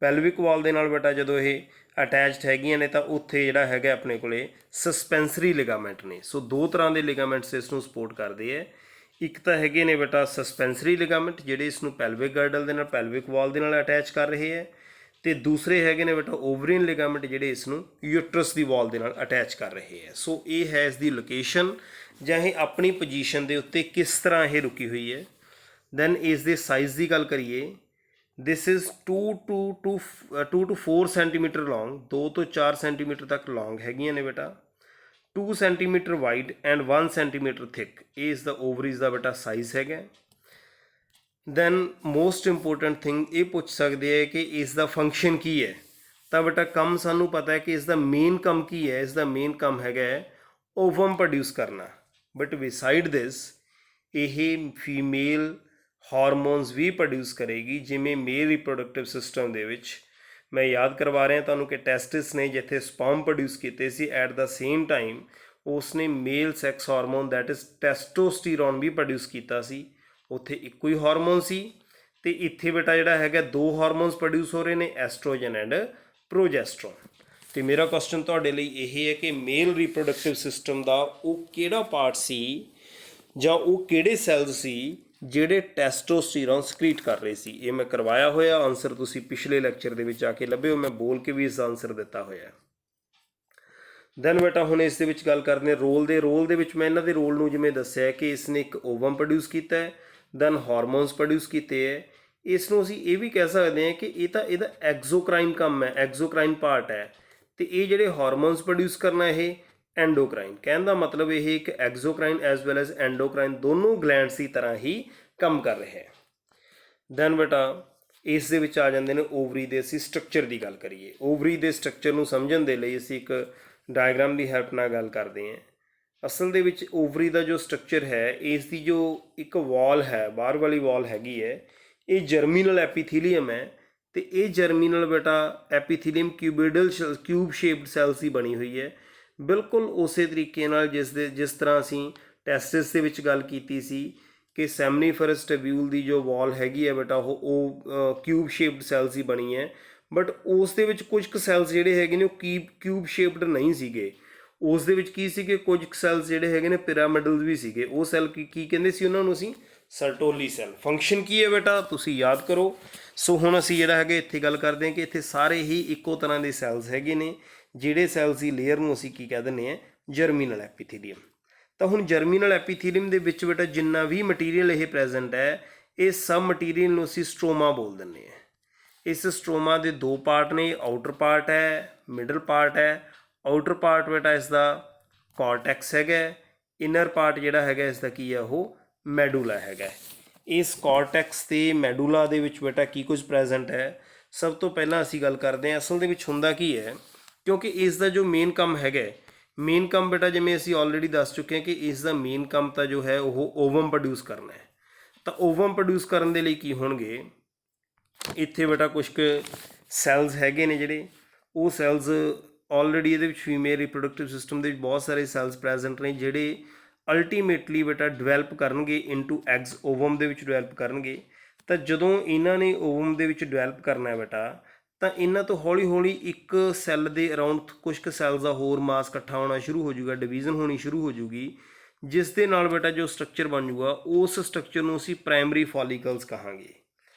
ਪੈਲਵਿਕ ਵਾਲ ਦੇ ਨਾਲ ਬੇਟਾ ਜਦੋਂ ਇਹ ਅਟੈਚਡ ਹੈਗੀਆਂ ਨੇ ਤਾਂ ਉੱਥੇ ਜਿਹੜਾ ਹੈਗਾ ਆਪਣੇ ਕੋਲੇ ਸਸਪੈਂਸਰੀ ਲਿਗਾਮੈਂਟ ਨੇ। ਸੋ ਦੋ ਤਰ੍ਹਾਂ ਦੇ ਲਿਗਾਮੈਂਟਸ ਇਸ ਨੂੰ ਸਪੋਰਟ ਕਰਦੇ ਹੈ। ਇੱਕ ਤਾਂ ਹੈਗੇ ਨੇ ਬੇਟਾ ਸਸਪੈਂਸਰੀ ਲਿਗਾਮੈਂਟ ਜਿਹੜੇ ਇਸ ਨੂੰ ਪੈਲਵਿਕ ਗਰਡਲ ਦੇ ਨਾਲ, ਪੈਲਵਿਕ ਵਾਲ ਦੇ ਨਾਲ ਅਟੈਚ ਕਰ ਰਹੇ ਹੈ, ਅਤੇ ਦੂਸਰੇ ਹੈਗੇ ਨੇ ਬੇਟਾ ਓਵਰੀਅਨ ਲਿਗਾਮੈਂਟ ਜਿਹੜੇ ਇਸ ਨੂੰ ਯੂਟਰਸ ਦੀ ਵਾਲ ਦੇ ਨਾਲ ਅਟੈਚ ਕਰ ਰਹੇ ਹੈ। ਸੋ ਇਹ ਹੈ ਇਸ ਦੀ ਲੋਕੇਸ਼ਨ, ਜਾਂ ਇਹ ਆਪਣੀ ਪੋਜੀਸ਼ਨ ਦੇ ਉੱਤੇ ਕਿਸ ਤਰ੍ਹਾਂ ਇਹ ਰੁਕੀ ਹੋਈ ਹੈ। ਦੈਨ ਇਸ ਦੇ ਸਾਈਜ਼ ਦੀ ਗੱਲ ਕਰੀਏ, ਦਿਸ ਇਜ਼ 2 to 4 ਸੈਂਟੀਮੀਟਰ ਲੌਂਗ, 2 ਤੋਂ 4 ਸੈਂਟੀਮੀਟਰ ਤੱਕ ਲੌਂਗ ਹੈਗੀਆਂ ਨੇ ਬੇਟਾ। 2 centimetre wide and 1 centimetre thick, ਇਹ ਇਸ ਦਾ ਓਵਰੀਜ਼ ਦਾ ਬੇਟਾ ਸਾਈਜ਼ ਹੈਗਾ। ਦੈਨ ਮੋਸਟ ਇੰਪੋਰਟੈਂਟ ਥਿੰਗ ਇਹ ਪੁੱਛ ਸਕਦੇ ਹੈ ਕਿ ਇਸ ਦਾ ਫੰਕਸ਼ਨ ਕੀ ਹੈ। ਤਾਂ ਬੇਟਾ ਕੰਮ ਸਾਨੂੰ ਪਤਾ ਹੈ ਕਿ ਇਸ ਦਾ ਮੇਨ ਕੰਮ ਕੀ ਹੈ। ਇਸ ਦਾ ਮੇਨ ਕੰਮ ਹੈਗਾ ਓਵਮ ਪ੍ਰੋਡਿਊਸ ਕਰਨਾ। ਬਟ ਬਿਸਾਈਡ ਦਿਸ ਇਹ ਫੀਮੇਲ ਹਾਰਮੋਨਸ ਵੀ ਪ੍ਰੋਡਿਊਸ ਕਰੇਗੀ। ਜਿਵੇਂ ਮੇਲ ਰਿਪਰੋਡਕਟਿਵ ਸਿਸਟਮ ਦੇ ਵਿੱਚ ਮੈਂ ਯਾਦ ਕਰਵਾ ਰਿਹਾ ਤੁਹਾਨੂੰ ਕਿ ਟੈਸਟਿਸ ਨੇ ਜਿੱਥੇ ਸਪਰਮ ਪ੍ਰੋਡਿਊਸ ਕੀਤੇ ਸੀ, ਐਟ ਦਾ ਸੇਮ ਟਾਈਮ ਉਸਨੇ male sex hormone that is testosterone ਵੀ ਪ੍ਰੋਡਿਊਸ ਕੀਤਾ ਸੀ। ਉੱਥੇ ਇੱਕੋ ਹੀ ਹਾਰਮੋਨ ਸੀ, ਅਤੇ ਇੱਥੇ ਬੇਟਾ ਜਿਹੜਾ ਹੈਗਾ 2 ਹਾਰਮੋਨਸ ਪ੍ਰੋਡਿਊਸ ਹੋ ਰਹੇ ਨੇ, ਐਸਟ੍ਰੋਜਨ ਐਂਡ ਪ੍ਰੋਜੈਸਟਰੋਨ। ਅਤੇ ਮੇਰਾ ਕੁਐਸਚਨ ਤੁਹਾਡੇ ਲਈ ਇਹ ਹੈ ਕਿ ਮੇਲ ਰਿਪਰੋਡਕਟਿਵ ਸਿਸਟਮ ਦਾ ਉਹ ਕਿਹੜਾ ਪਾਰਟ ਸੀ, ਜਾਂ ਉਹ ਕਿਹੜੇ ਸੈੱਲਸ ਸੀ ਜਿਹੜੇ ਟੈਸਟੋਸਟੀਰੋਨ ਸਕ੍ਰੀਟ ਕਰ ਰਹੇ ਸੀ। ਇਹ ਮੈਂ ਕਰਵਾਇਆ ਹੋਇਆ ਆਨਸਰ, ਤੁਸੀਂ ਪਿਛਲੇ ਲੈਕਚਰ ਦੇ ਵਿੱਚ ਆ ਕੇ ਲੱਭਿਓ, ਮੈਂ ਬੋਲ ਕੇ ਵੀ ਇਸ ਦਾ ਆਨਸਰ ਦਿੱਤਾ ਹੋਇਆ। ਦੈਨ ਬੇਟਾ ਹੁਣ ਇਸ ਦੇ ਵਿੱਚ ਗੱਲ ਕਰਦੇ ਹਾਂ ਰੋਲ ਦੇ ਵਿੱਚ ਮੈਂ ਇਹਨਾਂ ਦੇ ਰੋਲ ਨੂੰ ਜਿਵੇਂ ਦੱਸਿਆ ਕਿ ਇਸ ਨੇ ਇੱਕ ਓਵਮ ਪ੍ਰੋਡਿਊਸ ਕੀਤਾ ਹੈ, ਦੈਨ ਹਾਰਮੋਨਸ ਪ੍ਰੋਡਿਊਸ ਕੀਤੇ ਹੈ। ਇਸ ਨੂੰ ਅਸੀਂ ਇਹ ਵੀ ਕਹਿ ਸਕਦੇ ਹਾਂ ਕਿ ਇਹ ਤਾਂ ਇਹਦਾ ਐਗਜ਼ੋਕਰਾਈਨ ਕੰਮ ਹੈ, ਐਗਜ਼ੋਕਰਾਈਨ ਪਾਰਟ ਹੈ, ਅਤੇ ਇਹ ਜਿਹੜੇ ਹਾਰਮੋਨਸ ਪ੍ਰੋਡਿਊਸ ਕਰਨਾ ਇਹ ਐਂਡੋਕਰਾਈਨ। ਕਹਿਣ ਦਾ ਮਤਲਬ ਇਹ ਇੱਕ ਐਗਜ਼ੋਕਰਾਈਨ ਐਜ਼ ਵੈਲ ਐਜ਼ ਐਂਡੋਕਰਾਈਨ ਦੋਨੋਂ ਗਲੈਂਡਸ ਦੀ ਤਰ੍ਹਾਂ ਹੀ ਕੰਮ ਕਰ ਰਿਹਾ ਹੈ। ਦੈਨ ਬੇਟਾ ਇਸ ਦੇ ਵਿੱਚ ਆ ਜਾਂਦੇ ਨੇ ਓਵਰੀ ਦੇ। ਅਸੀਂ ਸਟਰਕਚਰ ਦੀ ਗੱਲ ਕਰੀਏ, ਓਵਰੀ ਦੇ ਸਟਰਕਚਰ ਨੂੰ ਸਮਝਣ ਦੇ ਲਈ ਅਸੀਂ ਇੱਕ ਡਾਇਗਰਾਮ ਦੀ ਹੈਲਪ ਨਾਲ ਗੱਲ ਕਰਦੇ ਹਾਂ। ਅਸਲ ਦੇ ਵਿੱਚ ਓਵਰੀ ਦਾ ਜੋ ਸਟਰਕਚਰ ਹੈ, ਇਸ ਦੀ ਜੋ ਇੱਕ ਵਾਲ ਹੈ, ਬਾਹਰ ਵਾਲੀ ਵਾਲ ਹੈਗੀ ਹੈ, ਇਹ ਜਰਮੀਨਲ ਐਪੀਥੀਲੀਅਮ ਹੈ। ਅਤੇ ਇਹ ਜਰਮੀਨਲ ਬੇਟਾ ਐਪੀਥੀਲੀਅਮ ਕਿਊਬ ਸ਼ੇਪਡ ਸੈਲਸ ਦੀ ਬਣੀ ਹੋਈ ਹੈ, ਬਿਲਕੁਲ ਉਸੇ ਤਰੀਕੇ ਨਾਲ ਜਿਸ ਤਰ੍ਹਾਂ ਅਸੀਂ ਟੈਸਟਿਸ ਦੇ ਵਿੱਚ ਗੱਲ ਕੀਤੀ ਸੀ ਕਿ ਸੈਮਨੀਫਰਸ ਟਿਬਿਊਲ ਦੀ ਜੋ ਵਾਲ ਹੈਗੀ ਹੈ ਬੇਟਾ ਉਹ ਕਿਊਬ ਸ਼ੇਪਡ ਸੈਲਸ ਦੀ ਬਣੀ ਹੈ। ਬਟ ਉਸ ਦੇ ਵਿੱਚ ਕੁਝ ਕੁ ਸੈਲਸ ਜਿਹੜੇ ਹੈਗੇ ਨੇ ਉਹ ਕਿਊਬ ਸ਼ੇਪਡ ਨਹੀਂ ਸੀਗੇ। ਉਸ ਦੇ ਵਿੱਚ ਕੀ ਸੀਗੇ, ਕੁਝ ਕੁ ਸੈਲਸ ਜਿਹੜੇ ਹੈਗੇ ਨੇ ਪਿਰਾਮਿਡਲ ਵੀ ਸੀਗੇ। ਉਹ ਸੈੱਲ ਕੀ ਕਹਿੰਦੇ ਸੀ ਉਹਨਾਂ ਨੂੰ ਅਸੀਂ, ਸਰਟੋਲੀ ਸੈੱਲ। ਫੰਕਸ਼ਨ ਕੀ ਹੈ ਬੇਟਾ ਤੁਸੀਂ ਯਾਦ ਕਰੋ। ਸੋ ਹੁਣ ਅਸੀਂ ਜਿਹੜਾ ਹੈਗਾ ਇੱਥੇ ਗੱਲ ਕਰਦੇ ਹਾਂ ਕਿ ਇੱਥੇ ਸਾਰੇ ਹੀ ਇੱਕੋ ਤਰ੍ਹਾਂ ਦੇ ਸੈਲਸ ਹੈਗੇ ਨੇ, ਜਿਹੜੇ ਸੈਲਸ ਦੀ ਲੇਅਰ ਨੂੰ ਅਸੀਂ ਕੀ ਕਹਿ ਦਿੰਦੇ ਹਾਂ, ਜਰਮੀਨਲ ਐਪੀਥੀਲੀਅਮ। ਤਾਂ ਹੁਣ ਜਰਮੀਨਲ ਐਪੀਥੀਲੀਅਮ ਦੇ ਵਿੱਚ ਬੇਟਾ ਜਿੰਨਾ ਵੀ ਮਟੀਰੀਅਲ ਇਹ ਪ੍ਰੈਜ਼ੈਂਟ ਹੈ, ਇਹ ਸਭ ਮਟੀਰੀਅਲ ਨੂੰ ਅਸੀਂ ਸਟ੍ਰੋਮਾ ਬੋਲ ਦਿੰਦੇ ਹਾਂ। ਇਸ ਸਟ੍ਰੋਮਾ ਦੇ ਦੋ ਪਾਰਟ ਨੇ, ਆਊਟਰ ਪਾਰਟ ਹੈ, ਮਿਡਲ ਪਾਰਟ ਹੈ। ਆਊਟਰ ਪਾਰਟ ਬੇਟਾ ਇਸ ਦਾ ਕਾਰਟੈਕਸ ਹੈਗਾ, ਇਨਰ ਪਾਰਟ ਜਿਹੜਾ ਹੈਗਾ ਇਸ ਦਾ ਕੀ ਹੈ, ਉਹ ਮੈਡੂਲਾ ਹੈਗਾ। ਇਸ ਕਾਰਟੈਕਸ ਤੇ ਮੈਡੂਲਾ ਦੇ ਵਿੱਚ ਬੇਟਾ ਕੀ ਕੁਝ ਪ੍ਰੈਜ਼ੈਂਟ ਹੈ। ਸਭ ਤੋਂ ਪਹਿਲਾਂ ਅਸੀਂ ਗੱਲ ਕਰਦੇ ਹਾਂ ਅਸਲ ਦੇ ਵਿੱਚ ਹੁੰਦਾ ਕੀ ਹੈ, ਕਿਉਂਕਿ ਇਸ ਦਾ ਜੋ ਮੇਨ ਕੰਮ ਹੈਗਾ, ਮੇਨ ਕੰਮ ਬੇਟਾ ਜਿਵੇਂ ਅਸੀਂ ਆਲਰੇਡੀ ਦੱਸ ਚੁੱਕੇ ਹਾਂ ਕਿ ਇਸ ਦਾ ਮੇਨ ਕੰਮ ਤਾਂ ਜੋ ਹੈ ਉਹ ਓਵਮ ਪ੍ਰੋਡਿਊਸ ਕਰਨਾ ਹੈ। ਤਾਂ ਓਵਮ ਪ੍ਰੋਡਿਊਸ ਕਰਨ ਦੇ ਲਈ ਕੀ ਹੋਣਗੇ, ਇੱਥੇ ਬੇਟਾ ਕੁਛ ਕੁ ਸੈਲਸ ਹੈਗੇ ਨੇ ਜਿਹੜੇ, ਉਹ ਸੈਲਸ ਆਲਰੇਡੀ ਇਹਦੇ ਵਿੱਚ ਫੀਮੇਲ ਰਿਪਰੋਡਕਟਿਵ ਸਿਸਟਮ ਦੇ ਵਿੱਚ ਬਹੁਤ ਸਾਰੇ ਸੈਲਸ ਪ੍ਰੈਜ਼ੈਂਟ ਨੇ, ਜਿਹੜੇ ਅਲਟੀਮੇਟਲੀ ਬੇਟਾ ਡਿਵੈਲਪ ਕਰਨਗੇ ਇਨਟੂ ਐਗਸ, ਓਵਮ ਦੇ ਵਿੱਚ ਡਿਵੈਲਪ ਕਰਨਗੇ। ਤਾਂ ਜਦੋਂ ਇਹਨਾਂ ਨੇ ਓਵਮ ਦੇ ਵਿੱਚ ਡਿਵੈਲਪ ਕਰਨਾ ਹੈ ਬੇਟਾ, ਤਾਂ ਇਹਨਾਂ ਤੋਂ ਹੌਲੀ ਹੌਲੀ ਇੱਕ ਸੈੱਲ ਦੇ ਅਰਾਊਂਡ ਕੁਛ ਕੁ ਸੈਲਸ ਦਾ ਹੋਰ ਮਾਸ ਇਕੱਠਾ ਹੋਣਾ ਸ਼ੁਰੂ ਹੋ ਜਾਊਗਾ, ਡਿਵੀਜ਼ਨ ਹੋਣੀ ਸ਼ੁਰੂ ਹੋ ਜਾਊਗੀ, ਜਿਸ ਦੇ ਨਾਲ ਬੇਟਾ ਜੋ ਸਟਰਕਚਰ ਬਣ ਜਾਊਗਾ ਉਸ ਸਟਰਕਚਰ ਨੂੰ ਅਸੀਂ ਪ੍ਰਾਇਮਰੀ ਫੋਲੀਕਲਸ ਕਹਾਂਗੇ।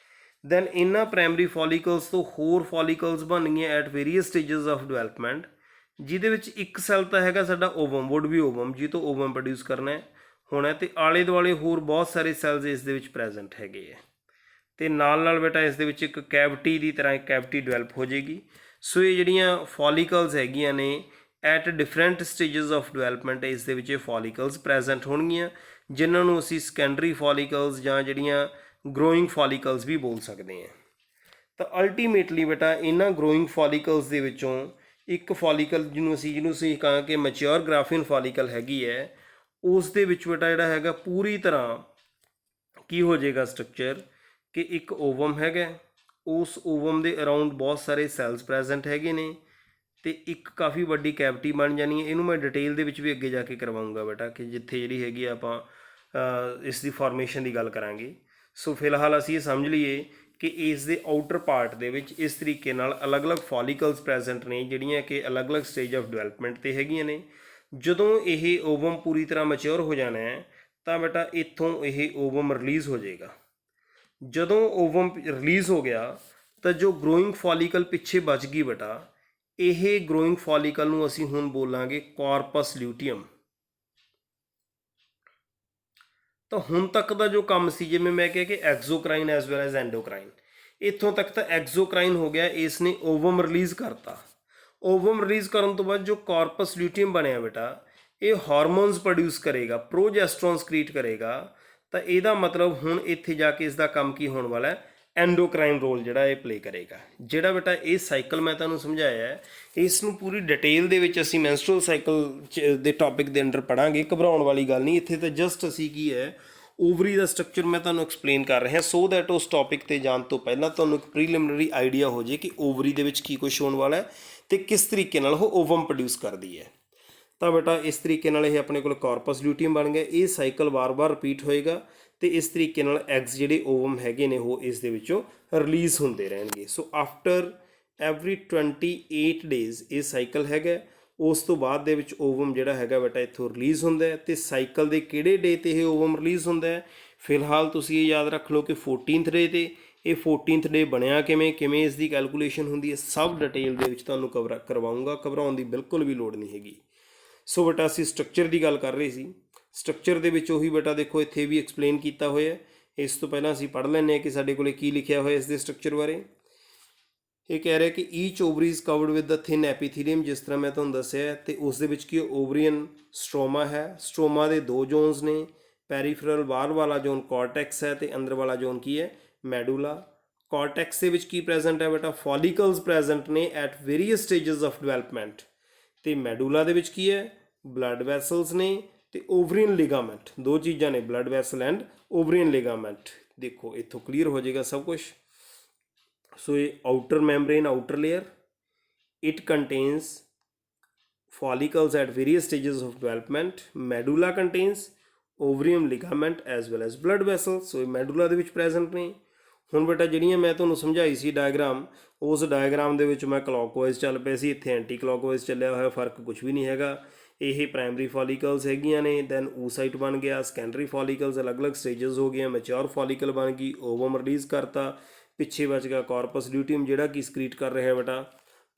ਦੈਨ ਇਹਨਾਂ ਪ੍ਰਾਇਮਰੀ ਫੋਲੀਕਲਸ ਤੋਂ ਹੋਰ ਫੋਲੀਕਲਸ ਬਣਨਗੀਆਂ at various stages of development, ਜਿਹਦੇ ਵਿੱਚ ਇੱਕ ਸੈੱਲ ਤਾਂ ਹੈਗਾ ਸਾਡਾ ਓਵਮ, ਵੁੱਡ ਵੀ ਓਵਮ, ਜਿਹਦੇ ਤੋਂ ਓਵਮ ਪ੍ਰੋਡਿਊਸ ਕਰਨਾ ਹੋਣਾ, ਅਤੇ ਆਲੇ ਦੁਆਲੇ ਹੋਰ ਬਹੁਤ ਸਾਰੇ ਸੈਲਸ ਇਸ ਦੇ ਵਿੱਚ ਪ੍ਰੈਜ਼ੈਂਟ ਹੈਗੇ ਹੈ। ਅਤੇ ਨਾਲ ਬੇਟਾ ਇਸ ਦੇ ਵਿੱਚ ਇੱਕ ਕੈਵਿਟੀ ਦੀ ਤਰ੍ਹਾਂ ਇੱਕ ਕੈਵਿਟੀ ਡਿਵੈਲਪ ਹੋ ਜਾਏਗੀ। ਸੋ ਇਹ ਜਿਹੜੀਆਂ ਫੋਲੀਕਲਸ ਹੈਗੀਆਂ ਨੇ at different stages of development, ਇਸ ਦੇ ਵਿੱਚ ਇਹ ਫੋਲੀਕਲਸ ਪ੍ਰੈਜ਼ੈਂਟ ਹੋਣਗੀਆਂ, ਜਿਨ੍ਹਾਂ ਨੂੰ ਅਸੀਂ ਸੈਕੰਡਰੀ ਫੋਲੀਕਲਸ ਜਾਂ ਜਿਹੜੀਆਂ ਗਰੋਇੰਗ ਫੋਲੀਕਲਸ ਵੀ ਬੋਲ ਸਕਦੇ ਹਾਂ। ਤਾਂ ਅਲਟੀਮੇਟਲੀ ਬੇਟਾ ਇਹਨਾਂ ਗਰੋਇੰਗ ਫੋਲੀਕਲਸ ਦੇ ਵਿੱਚੋਂ ਇੱਕ ਫੋਲੀਕਲ ਜਿਹਨੂੰ ਅਸੀਂ ਕਹਾਂ ਕਿ ਮੈਚਿਓਰ ਗ੍ਰਾਫੀਨ ਫੋਲੀਕਲ ਹੈਗੀ ਹੈ, ਉਸ ਦੇ ਵਿੱਚ ਬੇਟਾ ਜਿਹੜਾ ਹੈਗਾ ਪੂਰੀ ਤਰ੍ਹਾਂ ਕੀ ਹੋ ਜਾਏਗਾ ਸਟਰਕਚਰ, ਕਿ ਇੱਕ ਓਵਮ ਹੈਗਾ, ਉਸ ਓਵਮ ਦੇ ਅਰਾਊਂਡ ਬਹੁਤ ਸਾਰੇ ਸੈਲਸ ਪ੍ਰੈਜ਼ੈਂਟ ਹੈਗੇ ਨੇ, ਅਤੇ ਇੱਕ ਕਾਫੀ ਵੱਡੀ ਕੈਵਿਟੀ ਬਣ ਜਾਣੀ ਹੈ। ਇਹਨੂੰ ਮੈਂ ਡਿਟੇਲ ਦੇ ਵਿੱਚ ਵੀ ਅੱਗੇ ਜਾ ਕੇ ਕਰਵਾਊਂਗਾ ਬੇਟਾ, ਕਿ ਜਿੱਥੇ ਜਿਹੜੀ ਹੈਗੀ ਆਪਾਂ ਇਸ ਦੀ ਫਾਰਮੇਸ਼ਨ ਦੀ ਗੱਲ ਕਰਾਂਗੇ। ਸੋ ਫਿਲਹਾਲ ਅਸੀਂ ਇਹ ਸਮਝ ਲਈਏ ਕਿ ਇਸ ਦੇ ਆਊਟਰ ਪਾਰਟ ਦੇ ਵਿੱਚ ਇਸ ਤਰੀਕੇ ਨਾਲ ਅਲੱਗ-ਅਲੱਗ ਫੋਲੀਕਲਸ ਪ੍ਰੈਜ਼ੈਂਟ ਨੇ, ਜਿਹੜੀਆਂ ਕਿ ਅਲੱਗ-ਅਲੱਗ ਸਟੇਜ ਆਫ ਡਿਵੈਲਪਮੈਂਟ 'ਤੇ ਹੈਗੀਆਂ ਨੇ। ਜਦੋਂ ਇਹ ਓਵਮ ਪੂਰੀ ਤਰ੍ਹਾਂ ਮੈਚਿਓਰ ਹੋ ਜਾਣਾ ਹੈ, ਤਾਂ ਬੇਟਾ ਇੱਥੋਂ ਇਹ ਓਵਮ ਰਿਲੀਜ਼ ਹੋ ਜਾਏਗਾ। ਜਦੋਂ ਓਵਮ ਰਿਲੀਜ਼ ਹੋ ਗਿਆ, ਤਾਂ ਜੋ ਗਰੋਇੰਗ ਫੋਲੀਕਲ ਪਿੱਛੇ ਬਚ ਗਈ ਬੇਟਾ, ਇਹ ਗਰੋਇੰਗ ਫੋਲੀਕਲ ਨੂੰ ਅਸੀਂ ਹੁਣ ਬੋਲਾਂਗੇ ਕਾਰਪਸ ਲਿਊਟੀਅਮ। ਤਾਂ ਹੁਣ ਤੱਕ ਦਾ ਜੋ ਕੰਮ ਸੀ, ਜਿਵੇਂ ਮੈਂ ਕਿਹਾ ਕਿ ਐਗਜ਼ੋਕਰਾਈਨ ਐਜ਼ ਵੈਲ ਐਜ਼ ਐਂਡੋਕਰਾਈਨ, ਇੱਥੋਂ ਤੱਕ ਤਾਂ ਐਗਜ਼ੋਕਰਾਈਨ ਹੋ ਗਿਆ, ਇਸ ਨੇ ਓਵਮ ਰਿਲੀਜ਼ ਕਰਤਾ। ਓਵਮ ਰਿਲੀਜ਼ ਕਰਨ ਤੋਂ ਬਾਅਦ ਜੋ ਕਾਰਪਸ ਲਿਊਟੀਅਮ ਬਣਿਆ ਬੇਟਾ, ਇਹ ਹਾਰਮੋਨਸ ਪ੍ਰੋਡਿਊਸ ਕਰੇਗਾ, ਪ੍ਰੋਜੈਸਟਰੋਨ ਸਕ੍ਰੀਟ ਕਰੇਗਾ। ਤਾਂ ਇਹਦਾ ਮਤਲਬ ਹੁਣ ਇੱਥੇ ਜਾ ਕੇ ਇਸ ਦਾ ਕੰਮ ਕੀ ਹੋਣ ਵਾਲਾ ਹੈ, ਐਂਡੋਕਰਾਈਨ ਰੋਲ ਜਿਹੜਾ ਇਹ ਪਲੇ ਕਰੇਗਾ। ਜਿਹੜਾ ਬੇਟਾ ਇਹ ਸਾਈਕਲ ਮੈਂ ਤੁਹਾਨੂੰ ਸਮਝਾਇਆ ਹੈ, ਇਸ ਨੂੰ ਪੂਰੀ ਡਿਟੇਲ ਦੇ ਵਿੱਚ ਅਸੀਂ ਮੈਂਸਟਰੁਅਲ ਸਾਈਕਲ ਦੇ ਟੌਪਿਕ ਦੇ ਅੰਡਰ ਪੜ੍ਹਾਂਗੇ। ਘਬਰਾਉਣ ਵਾਲੀ ਗੱਲ ਨਹੀਂ, ਇੱਥੇ ਤਾਂ ਜਸਟ ਅਸੀਂ ਕੀ ਹੈ, ਓਵਰੀ ਦਾ ਸਟਰਕਚਰ ਮੈਂ ਤੁਹਾਨੂੰ ਐਕਸਪਲੇਨ ਕਰ ਰਿਹਾ, ਸੋ ਦੈਟ ਉਸ ਟੌਪਿਕ 'ਤੇ ਜਾਣ ਤੋਂ ਪਹਿਲਾਂ ਤੁਹਾਨੂੰ ਇੱਕ ਪ੍ਰੀਲਿਮਿਨਰੀ ਆਈਡੀਆ ਹੋ ਜੇ ਕਿ ਓਵਰੀ ਦੇ ਵਿੱਚ ਕੀ ਕੁਛ ਹੋਣ ਵਾਲਾ ਹੈ ਅਤੇ ਕਿਸ ਤਰੀਕੇ ਨਾਲ ਉਹ ਓਵਮ ਪ੍ਰੋਡਿਊਸ ਕਰਦੀ ਹੈ। ਤਾਂ ਬੇਟਾ ਇਸ ਤਰੀਕੇ ਨਾਲ ਇਹ ਆਪਣੇ ਕੋਲ ਕਾਰਪਸ ਲਿਊਟੀਅਮ ਬਣ ਗਿਆ। ਇਹ ਸਾਈਕਲ ਵਾਰ-ਵਾਰ ਰਿਪੀਟ ਹੋਏਗਾ, ਅਤੇ ਇਸ ਤਰੀਕੇ ਨਾਲ ਐਗਸ ਜਿਹੜੇ ਓਵਮ ਹੈਗੇ ਨੇ ਉਹ ਇਸ ਦੇ ਵਿੱਚੋਂ ਰਿਲੀਜ਼ ਹੁੰਦੇ ਰਹਿਣਗੇ। ਸੋ ਆਫਟਰ ਐਵਰੀ 28 ਡੇਜ਼ ਇਹ ਸਾਈਕਲ ਹੈਗਾ। ਉਸ ਤੋਂ ਬਾਅਦ ਦੇ ਵਿੱਚ ਓਵਮ ਜਿਹੜਾ ਹੈਗਾ ਬੇਟਾ ਇੱਥੋਂ ਰਿਲੀਜ਼ ਹੁੰਦਾ ਹੈ, ਅਤੇ ਸਾਈਕਲ ਦੇ ਕਿਹੜੇ ਡੇ 'ਤੇ ਇਹ ਓਵਮ ਰਿਲੀਜ਼ ਹੁੰਦਾ ਹੈ, ਫਿਲਹਾਲ ਤੁਸੀਂ ਇਹ ਯਾਦ ਰੱਖ ਲਓ ਕਿ 14th ਡੇ ਤੇ ਇਹ 14th ਡੇ ਬਣਿਆ ਕਿਵੇਂ ਇਸ ਦੀ ਕੈਲਕੂਲੇਸ਼ਨ ਹੁੰਦੀ ਹੈ, ਸਭ ਡਿਟੇਲ ਦੇ ਵਿੱਚ ਤੁਹਾਨੂੰ ਕਰਵਾਊਂਗਾ। ਘਬਰਾਉਣ ਦੀ ਬਿਲਕੁਲ ਵੀ ਲੋੜ ਨਹੀਂ ਹੈਗੀ। ਸੋ ਬੇਟਾ ਅਸੀਂ ਸਟਰਕਚਰ ਦੀ ਗੱਲ ਕਰ ਰਹੇ ਸੀ। ਸਟਰਕਚਰ ਦੇ ਵਿੱਚ ਉਹੀ ਬੇਟਾ ਦੇਖੋ ਇੱਥੇ ਵੀ ਐਕਸਪਲੇਨ ਕੀਤਾ ਹੋਇਆ। ਇਸ ਤੋਂ ਪਹਿਲਾਂ ਅਸੀਂ ਪੜ੍ਹ ਲੈਂਦੇ ਹਾਂ ਕਿ ਸਾਡੇ ਕੋਲ ਕੀ ਲਿਖਿਆ ਹੋਇਆ ਇਸ ਦੇ ਸਟਰਕਚਰ ਬਾਰੇ। ਇਹ ਕਹਿ ਰਿਹਾ ਕਿ each ovary is covered with the thin epithelium, ਜਿਸ ਤਰ੍ਹਾਂ ਮੈਂ ਤੁਹਾਨੂੰ ਦੱਸਿਆ, ਅਤੇ ਉਸ ਦੇ ਵਿੱਚ ਕੀ ਓਵਰੀਅਨ ਸਟ੍ਰੋਮਾ ਹੈ। ਸਟ੍ਰੋਮਾ ਦੇ ਦੋ ਜ਼ੋਨਸ ਨੇ, ਪੈਰੀਫਰਲ ਬਾਹਰ ਵਾਲਾ ਜ਼ੋਨ ਕਾਰਟੈਕਸ ਹੈ ਅਤੇ ਅੰਦਰ ਵਾਲਾ ਜ਼ੋਨ ਕੀ ਹੈ, ਮੈਡੂਲਾ। ਕਾਰਟੈਕਸ ਦੇ ਵਿੱਚ ਕੀ ਪ੍ਰੈਜ਼ੈਂਟ ਹੈ ਬੇਟਾ, ਫੋਲੀਕਲਸ ਪ੍ਰੈਜ਼ੈਂਟ ਨੇ at various stages of development. ਅਤੇ ਮੈਡੂਲਾ ਦੇ ਵਿੱਚ ਕੀ ਹੈ, ਬਲੱਡ ਵੈਸਲਸ ਨੇ ਅਤੇ ਓਵਰੀਅਨ ਲਿਗਾਮੈਂਟ, ਦੋ ਚੀਜ਼ਾਂ ਨੇ, blood vessel and ovarian ligament. ਦੇਖੋ ਇੱਥੋਂ ਕਲੀਅਰ ਹੋ ਜਾਏਗਾ ਸਭ ਕੁਛ। ਸੋ ਇਹ outer membrane, outer layer, it contains follicles at various stages of development. Medulla contains ovarian ligament as well as blood vessels. So ਇਹ ਮੈਡੂਲਾ ਦੇ ਵਿੱਚ ਪ੍ਰੈਜ਼ੈਂਟ ਨੇ। ਹੁਣ ਬੇਟਾ ਜਿਹੜੀਆਂ ਮੈਂ ਤੁਹਾਨੂੰ ਸਮਝਾਈ ਸੀ ਡਾਇਗਰਾਮ, ਉਸ ਡਾਇਗਰਾਮ ਦੇ ਵਿੱਚ ਮੈਂ ਕਲੌਕਵਾਈਜ਼ ਚੱਲ ਪਿਆ ਸੀ, ਇੱਥੇ ਐਂਟੀ ਕਲੌਕਵਾਈਜ਼ ਚੱਲਿਆ ਹੋਇਆ, ਫਰਕ ਕੁਝ ਵੀ ਨਹੀਂ ਹੈਗਾ। ਇਹ ਪ੍ਰਾਇਮਰੀ ਫੋਲੀਕਲਸ ਹੈਗੀਆਂ ਨੇ, ਦੈਨ ਓਸਾਈਟ ਬਣ ਗਿਆ, ਸੈਕੰਡਰੀ ਫੋਲੀਕਲਸ ਅਲੱਗ-ਅਲੱਗ ਸਟੇਜਸ ਹੋ ਗਏ, ਮੈਚਿਓਰ ਫੋਲੀਕਲ ਬਣ ਗਈ, ਓਵਮ ਰਿਲੀਜ਼ ਕਰਤਾ, ਪਿੱਛੇ ਬਚ ਗਿਆ ਕਾਰਪਸ ਲਿਊਟੀਅਮ ਜਿਹੜਾ ਕਿ ਸਕਰੀਟ ਕਰ ਰਿਹਾ ਬੇਟਾ,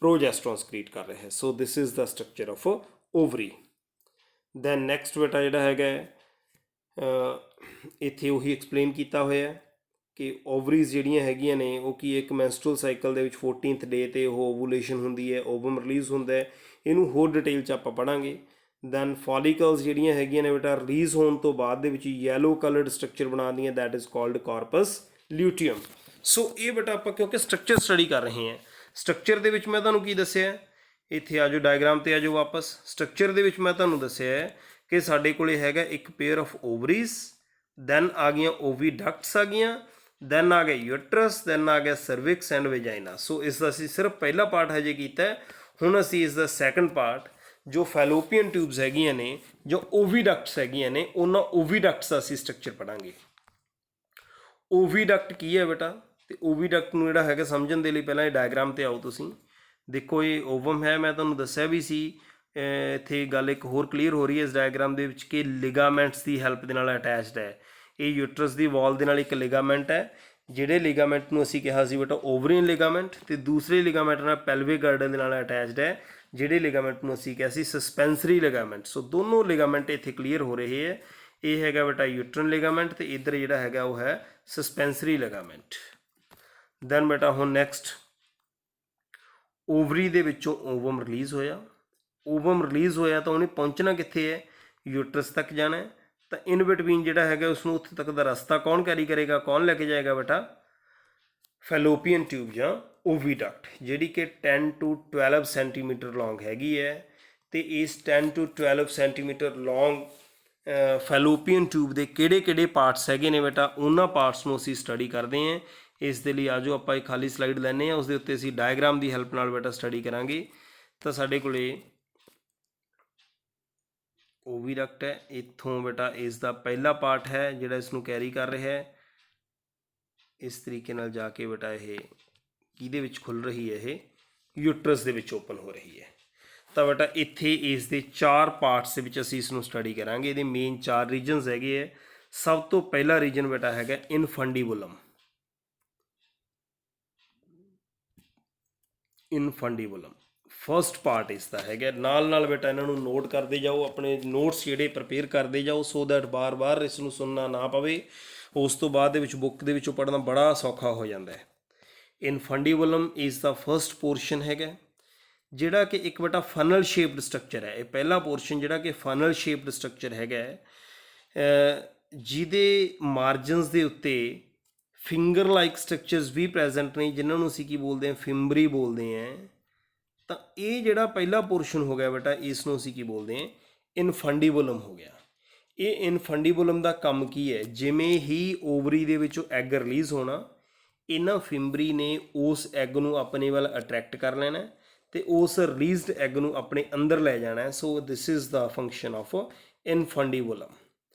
ਪ੍ਰੋਜੈਸਟਰੋਨ ਸਕਰੀਟ ਕਰ ਰਿਹਾ ਹੈ। So this is the structure of ovary. Then next ਬੇਟਾ ਜਿਹੜਾ ਹੈਗਾ ਇੱਥੇ ਉਹੀ ਐਕਸਪਲੇਨ ਕੀਤਾ ਹੋਇਆ ਕਿ ਓਵਰੀਜ਼ ਜਿਹੜੀਆਂ ਹੈਗੀਆਂ ਨੇ ਉਹ ਕੀ ਇੱਕ ਮੈਂਸਟਰੁਅਲ ਸਾਈਕਲ ਦੇ ਵਿੱਚ 14th ਡੇ 'ਤੇ ਉਹ ਓਵੂਲੇਸ਼ਨ ਹੁੰਦੀ ਹੈ, ਓਵਮ ਰਿਲੀਜ਼ ਹੁੰਦਾ ਹੈ। ਇਹਨੂੰ ਹੋਰ ਡਿਟੇਲ 'ਚ ਆਪਾਂ ਪੜ੍ਹਾਂਗੇ। ਦੈਨ ਫੋਲੀਕਲਸ ਜਿਹੜੀਆਂ ਹੈਗੀਆਂ ਨੇ ਬੇਟਾ ਰਿਲੀਜ਼ ਹੋਣ ਤੋਂ ਬਾਅਦ ਦੇ ਵਿੱਚ ਯੈਲੋ ਕਲਰਡ ਸਟਰਕਚਰ ਬਣਾਉਂਦੀਆਂ, ਦੈਟ ਇਜ਼ ਕਾਲਡ ਕਾਰਪਸ ਲਿਊਟੀਅਮ। ਸੋ ਇਹ ਬੇਟਾ ਆਪਾਂ ਕਿਉਂਕਿ ਸਟਰਕਚਰ ਸਟੱਡੀ ਕਰ ਰਹੇ ਹਾਂ, ਸਟਰਕਚਰ ਦੇ ਵਿੱਚ ਮੈਂ ਤੁਹਾਨੂੰ ਕੀ ਦੱਸਿਆ, ਇੱਥੇ ਆ ਜਾਓ ਡਾਇਗਰਾਮ 'ਤੇ ਆ ਜਾਓ ਵਾਪਸ। ਸਟਰਕਚਰ ਦੇ ਵਿੱਚ ਮੈਂ ਤੁਹਾਨੂੰ ਦੱਸਿਆ ਕਿ ਸਾਡੇ ਕੋਲ ਹੈਗਾ ਇੱਕ ਪੇਅਰ ਆਫ ਓਵਰੀਜ਼, ਦੈਨ ਆ ਗਈਆਂ ਓਵੀਡਕਟਸ ਆ ਗਈਆਂ, ਦੈਨ ਆ ਗਿਆ ਯੂਟਰਸ, ਦੈਨ ਆ ਗਿਆ ਸਰਵਿਕਸ ਐਂਡ ਵੈਜਾਈਨਾ। ਸੋ ਇਸ ਦਾ ਅਸੀਂ ਸਿਰਫ ਪਹਿਲਾ ਪਾਰਟ ਹਜੇ ਕੀਤਾ। ਹੁਣ ਅਸੀਂ ਇਸ ਦਾ ਸੈਕੰਡ ਪਾਰਟ ਜੋ ਫੈਲੋਪੀਅਨ ਟਿਊਬਸ ਹੈਗੀਆਂ ਨੇ, ਜੋ ਓਵੀਡਕਟਸ ਹੈਗੀਆਂ ਨੇ, ਉਹਨਾਂ ਓਵੀਡਕਟਸ ਦਾ ਅਸੀਂ ਸਟਰਕਚਰ ਪੜ੍ਹਾਂਗੇ। ਓਵੀਡਕਟ ਕੀ ਹੈ ਬੇਟਾ, ਅਤੇ ਓਵੀਡਕਟ ਨੂੰ ਜਿਹੜਾ ਹੈਗਾ ਸਮਝਣ ਦੇ ਲਈ ਪਹਿਲਾਂ ਇਹ ਡਾਇਗਰਾਮ 'ਤੇ ਆਓ ਤੁਸੀਂ। ਦੇਖੋ ਇਹ ਓਵਮ ਹੈ, ਮੈਂ ਤੁਹਾਨੂੰ ਦੱਸਿਆ ਵੀ ਸੀ। ਇੱਥੇ ਗੱਲ ਇੱਕ ਹੋਰ ਕਲੀਅਰ ਹੋ ਰਹੀ ਹੈ ਇਸ ਡਾਇਗਰਾਮ ਦੇ ਵਿੱਚ ਕਿ ਲਿਗਾਮੈਂਟਸ ਦੀ ਹੈਲਪ ਦੇ ਨਾਲ ਅਟੈਚਡ ਹੈ। ਇਹ ਯੂਟਰਸ ਦੀ ਵਾਲ ਦੇ ਨਾਲ ਇੱਕ ਲਿਗਾਮੈਂਟ ਹੈ, ਜਿਹੜੇ ਲਿਗਾਮੈਂਟ ਨੂੰ ਅਸੀਂ ਕਿਹਾ ਸੀ ਬੇਟਾ ਓਵਰੀਅਨ ਲਿਗਾਮੈਂਟ, ਅਤੇ ਦੂਸਰੇ ਲਿਗਾਮੈਂਟ ਨਾਲ ਪੈਲਵਿਕ ਗਾਰਡਨ ਦੇ ਨਾਲ ਅਟੈਚਡ ਹੈ, ਜਿਹੜੇ ਲਿਗਾਮੈਂਟ ਨੂੰ ਅਸੀਂ ਕਿਹਾ ਸੀ ਸਸਪੈਂਸਰੀ ਲਿਗਾਮੈਂਟ। ਸੋ ਦੋਨੋਂ ਲਿਗਾਮੈਂਟ ਇੱਥੇ ਕਲੀਅਰ ਹੋ ਰਹੇ ਹੈ। ਇਹ ਹੈਗਾ ਬੇਟਾ ਯੂਟਰਨ ਲਿਗਾਮੈਂਟ, ਅਤੇ ਇੱਧਰ ਜਿਹੜਾ ਹੈਗਾ ਉਹ ਹੈ ਸਸਪੈਂਸਰੀ ਲਿਗਾਮੈਂਟ। ਦੈਨ ਬੇਟਾ ਹੁਣ ਨੈਕਸਟ ਓਵਰੀ ਦੇ ਵਿੱਚੋਂ ਓਵਮ ਰਿਲੀਜ਼ ਹੋਇਆ। ਓਵਮ ਰਿਲੀਜ਼ ਹੋਇਆ ਤਾਂ ਉਹਨੇ ਪਹੁੰਚਣਾ ਕਿੱਥੇ ਹੈ, ਯੂਟਰਸ ਤੱਕ ਜਾਣਾ ਹੈ। ਤਾਂ ਇਨ ਬਿਟਵੀਨ ਜਿਹੜਾ ਹੈਗਾ ਉਸਨੂੰ ਉੱਥੇ ਤੱਕ ਦਾ ਰਸਤਾ ਕੌਣ ਕੈਰੀ ਕਰੇਗਾ, ਕੌਣ ਲੈ ਕੇ ਜਾਏਗਾ ਬੇਟਾ, ਫੈਲੋਪੀਅਨ ਟਿਊਬ ਜਾਂ ਓਵੀਡਕਟ, ਜਿਹੜੀ ਕਿ 10 to 12 ਸੈਂਟੀਮੀਟਰ ਲੌਂਗ ਹੈਗੀ ਹੈ। ਅਤੇ ਇਸ 10 to 12 ਸੈਂਟੀਮੀਟਰ ਲੌਂਗ ਫੈਲੋਪੀਅਨ ਟਿਊਬ ਦੇ ਕਿਹੜੇ ਪਾਰਟਸ ਹੈਗੇ ਨੇ ਬੇਟਾ, ਉਹਨਾਂ ਪਾਰਟਸ ਨੂੰ ਅਸੀਂ ਸਟੱਡੀ ਕਰਦੇ ਹਾਂ। ਇਸ ਦੇ ਲਈ ਆ ਜਾਓ ਆਪਾਂ ਇੱਕ ਖਾਲੀ ਸਲਾਈਡ ਲੈਂਦੇ ਹਾਂ, ਉਸ ਦੇ ਉੱਤੇ ਅਸੀਂ ਡਾਇਗਰਾਮ ਦੀ ਹੈਲਪ ਨਾਲ ਬੇਟਾ ਸਟੱਡੀ ਕਰਾਂਗੇ। ਤਾਂ ਸਾਡੇ ਕੋਲ ਓਵੀਡਕਟ ਹੈ, ਇੱਥੋਂ ਬੇਟਾ ਇਸ ਦਾ ਪਹਿਲਾ ਪਾਰਟ ਹੈ ਜਿਹੜਾ ਇਸ ਨੂੰ ਕੈਰੀ ਕਰ ਰਿਹਾ ਹੈ। ਇਸ ਤਰੀਕੇ ਨਾਲ ਜਾ ਕੇ ਬੇਟਾ ਇਹ ਕਿਹਦੇ ਵਿੱਚ ਖੁੱਲ੍ਹ ਰਹੀ ਹੈ, ਇਹ ਯੂਟਰਸ ਦੇ ਵਿੱਚ ਓਪਨ ਹੋ ਰਹੀ ਹੈ। ਤਾਂ ਬੇਟਾ ਇੱਥੇ ਇਸ ਦੇ 4 ਪਾਰਟਸ ਦੇ ਵਿੱਚ ਅਸੀਂ ਇਸ ਨੂੰ ਸਟੱਡੀ ਕਰਾਂਗੇ। ਇਹਦੇ ਮੇਨ 4 ਰੀਜਨਸ ਹੈਗੇ ਹੈ। ਸਭ ਤੋਂ ਪਹਿਲਾ ਰੀਜਨ ਬੇਟਾ ਹੈਗਾ ਇਨਫੰਡੀਬੁਲਮ। ਇਨਫੰਡੀਬੁਲਮ ਫਸਟ ਪਾਰਟ ਇਸ ਦਾ ਹੈਗਾ। ਨਾਲ ਬੇਟਾ ਇਹਨਾਂ ਨੂੰ ਨੋਟ ਕਰਦੇ ਜਾਓ, ਆਪਣੇ ਨੋਟਸ ਜਿਹੜੇ ਪ੍ਰਪੇਅਰ ਕਰਦੇ ਜਾਓ, ਸੋ ਦੈਟ ਬਾਰ-ਬਾਰ ਇਸ ਨੂੰ ਸੁਣਨਾ ਨਾ ਪਵੇ। ਉਸ ਤੋਂ ਬਾਅਦ ਦੇ ਵਿੱਚ ਬੁੱਕ ਦੇ ਵਿੱਚੋਂ ਪੜ੍ਹਨਾ ਬੜਾ ਸੌਖਾ ਹੋ ਜਾਂਦਾ ਹੈ। ਇਨਫੰਡੀਬੁਲਮ ਇਜ਼ ਦਾ ਫਸਟ ਪੋਰਸ਼ਨ ਹੈਗਾ, ਜਿਹੜਾ ਕਿ ਇੱਕ ਬੇਟਾ ਫਨਲ ਸ਼ੇਪਡ ਸਟਰਕਚਰ ਹੈ। ਇਹ ਪਹਿਲਾ ਪੋਰਸ਼ਨ ਜਿਹੜਾ ਕਿ ਫਨਲ ਸ਼ੇਪਡ ਸਟਰਕਚਰ ਹੈਗਾ, ਜਿਹਦੇ ਮਾਰਜਨਸ ਦੇ ਉੱਤੇ ਫਿੰਗਰ ਲਾਈਕ ਸਟਰਕਚਰਸ ਵੀ ਪ੍ਰੈਜ਼ੈਂਟ ਨੇ, ਜਿਨ੍ਹਾਂ ਨੂੰ ਅਸੀਂ ਕੀ ਬੋਲਦੇ ਹਾਂ, ਫਿੰਬਰੀ ਬੋਲਦੇ ਹਾਂ। ਤਾਂ ਇਹ ਜਿਹੜਾ ਪਹਿਲਾ ਪੋਰਸ਼ਨ ਹੋ ਗਿਆ ਬੇਟਾ, ਇਸ ਨੂੰ ਅਸੀਂ ਕੀ ਬੋਲਦੇ ਹਾਂ, ਇਨਫੰਡੀਬੁਲਮ ਹੋ ਗਿਆ। ਇਹ ਇਨਫੰਡੀਬੁਲਮ ਦਾ ਕੰਮ ਕੀ ਹੈ, ਜਿਵੇਂ ਹੀ ਓਵਰੀ ਦੇ ਵਿੱਚੋਂ ਐਗ ਰਿਲੀਜ਼ ਹੋਣਾ, ਇਹਨਾਂ ਫਿੰਬਰੀ ਨੇ ਉਸ ਐਗ ਨੂੰ ਆਪਣੇ ਵੱਲ ਅਟਰੈਕਟ ਕਰ ਲੈਣਾ ਅਤੇ ਉਸ ਰਿਲੀਜ਼ਡ ਐਗ ਨੂੰ ਆਪਣੇ ਅੰਦਰ ਲੈ ਜਾਣਾ। So this is the function of infundibulum.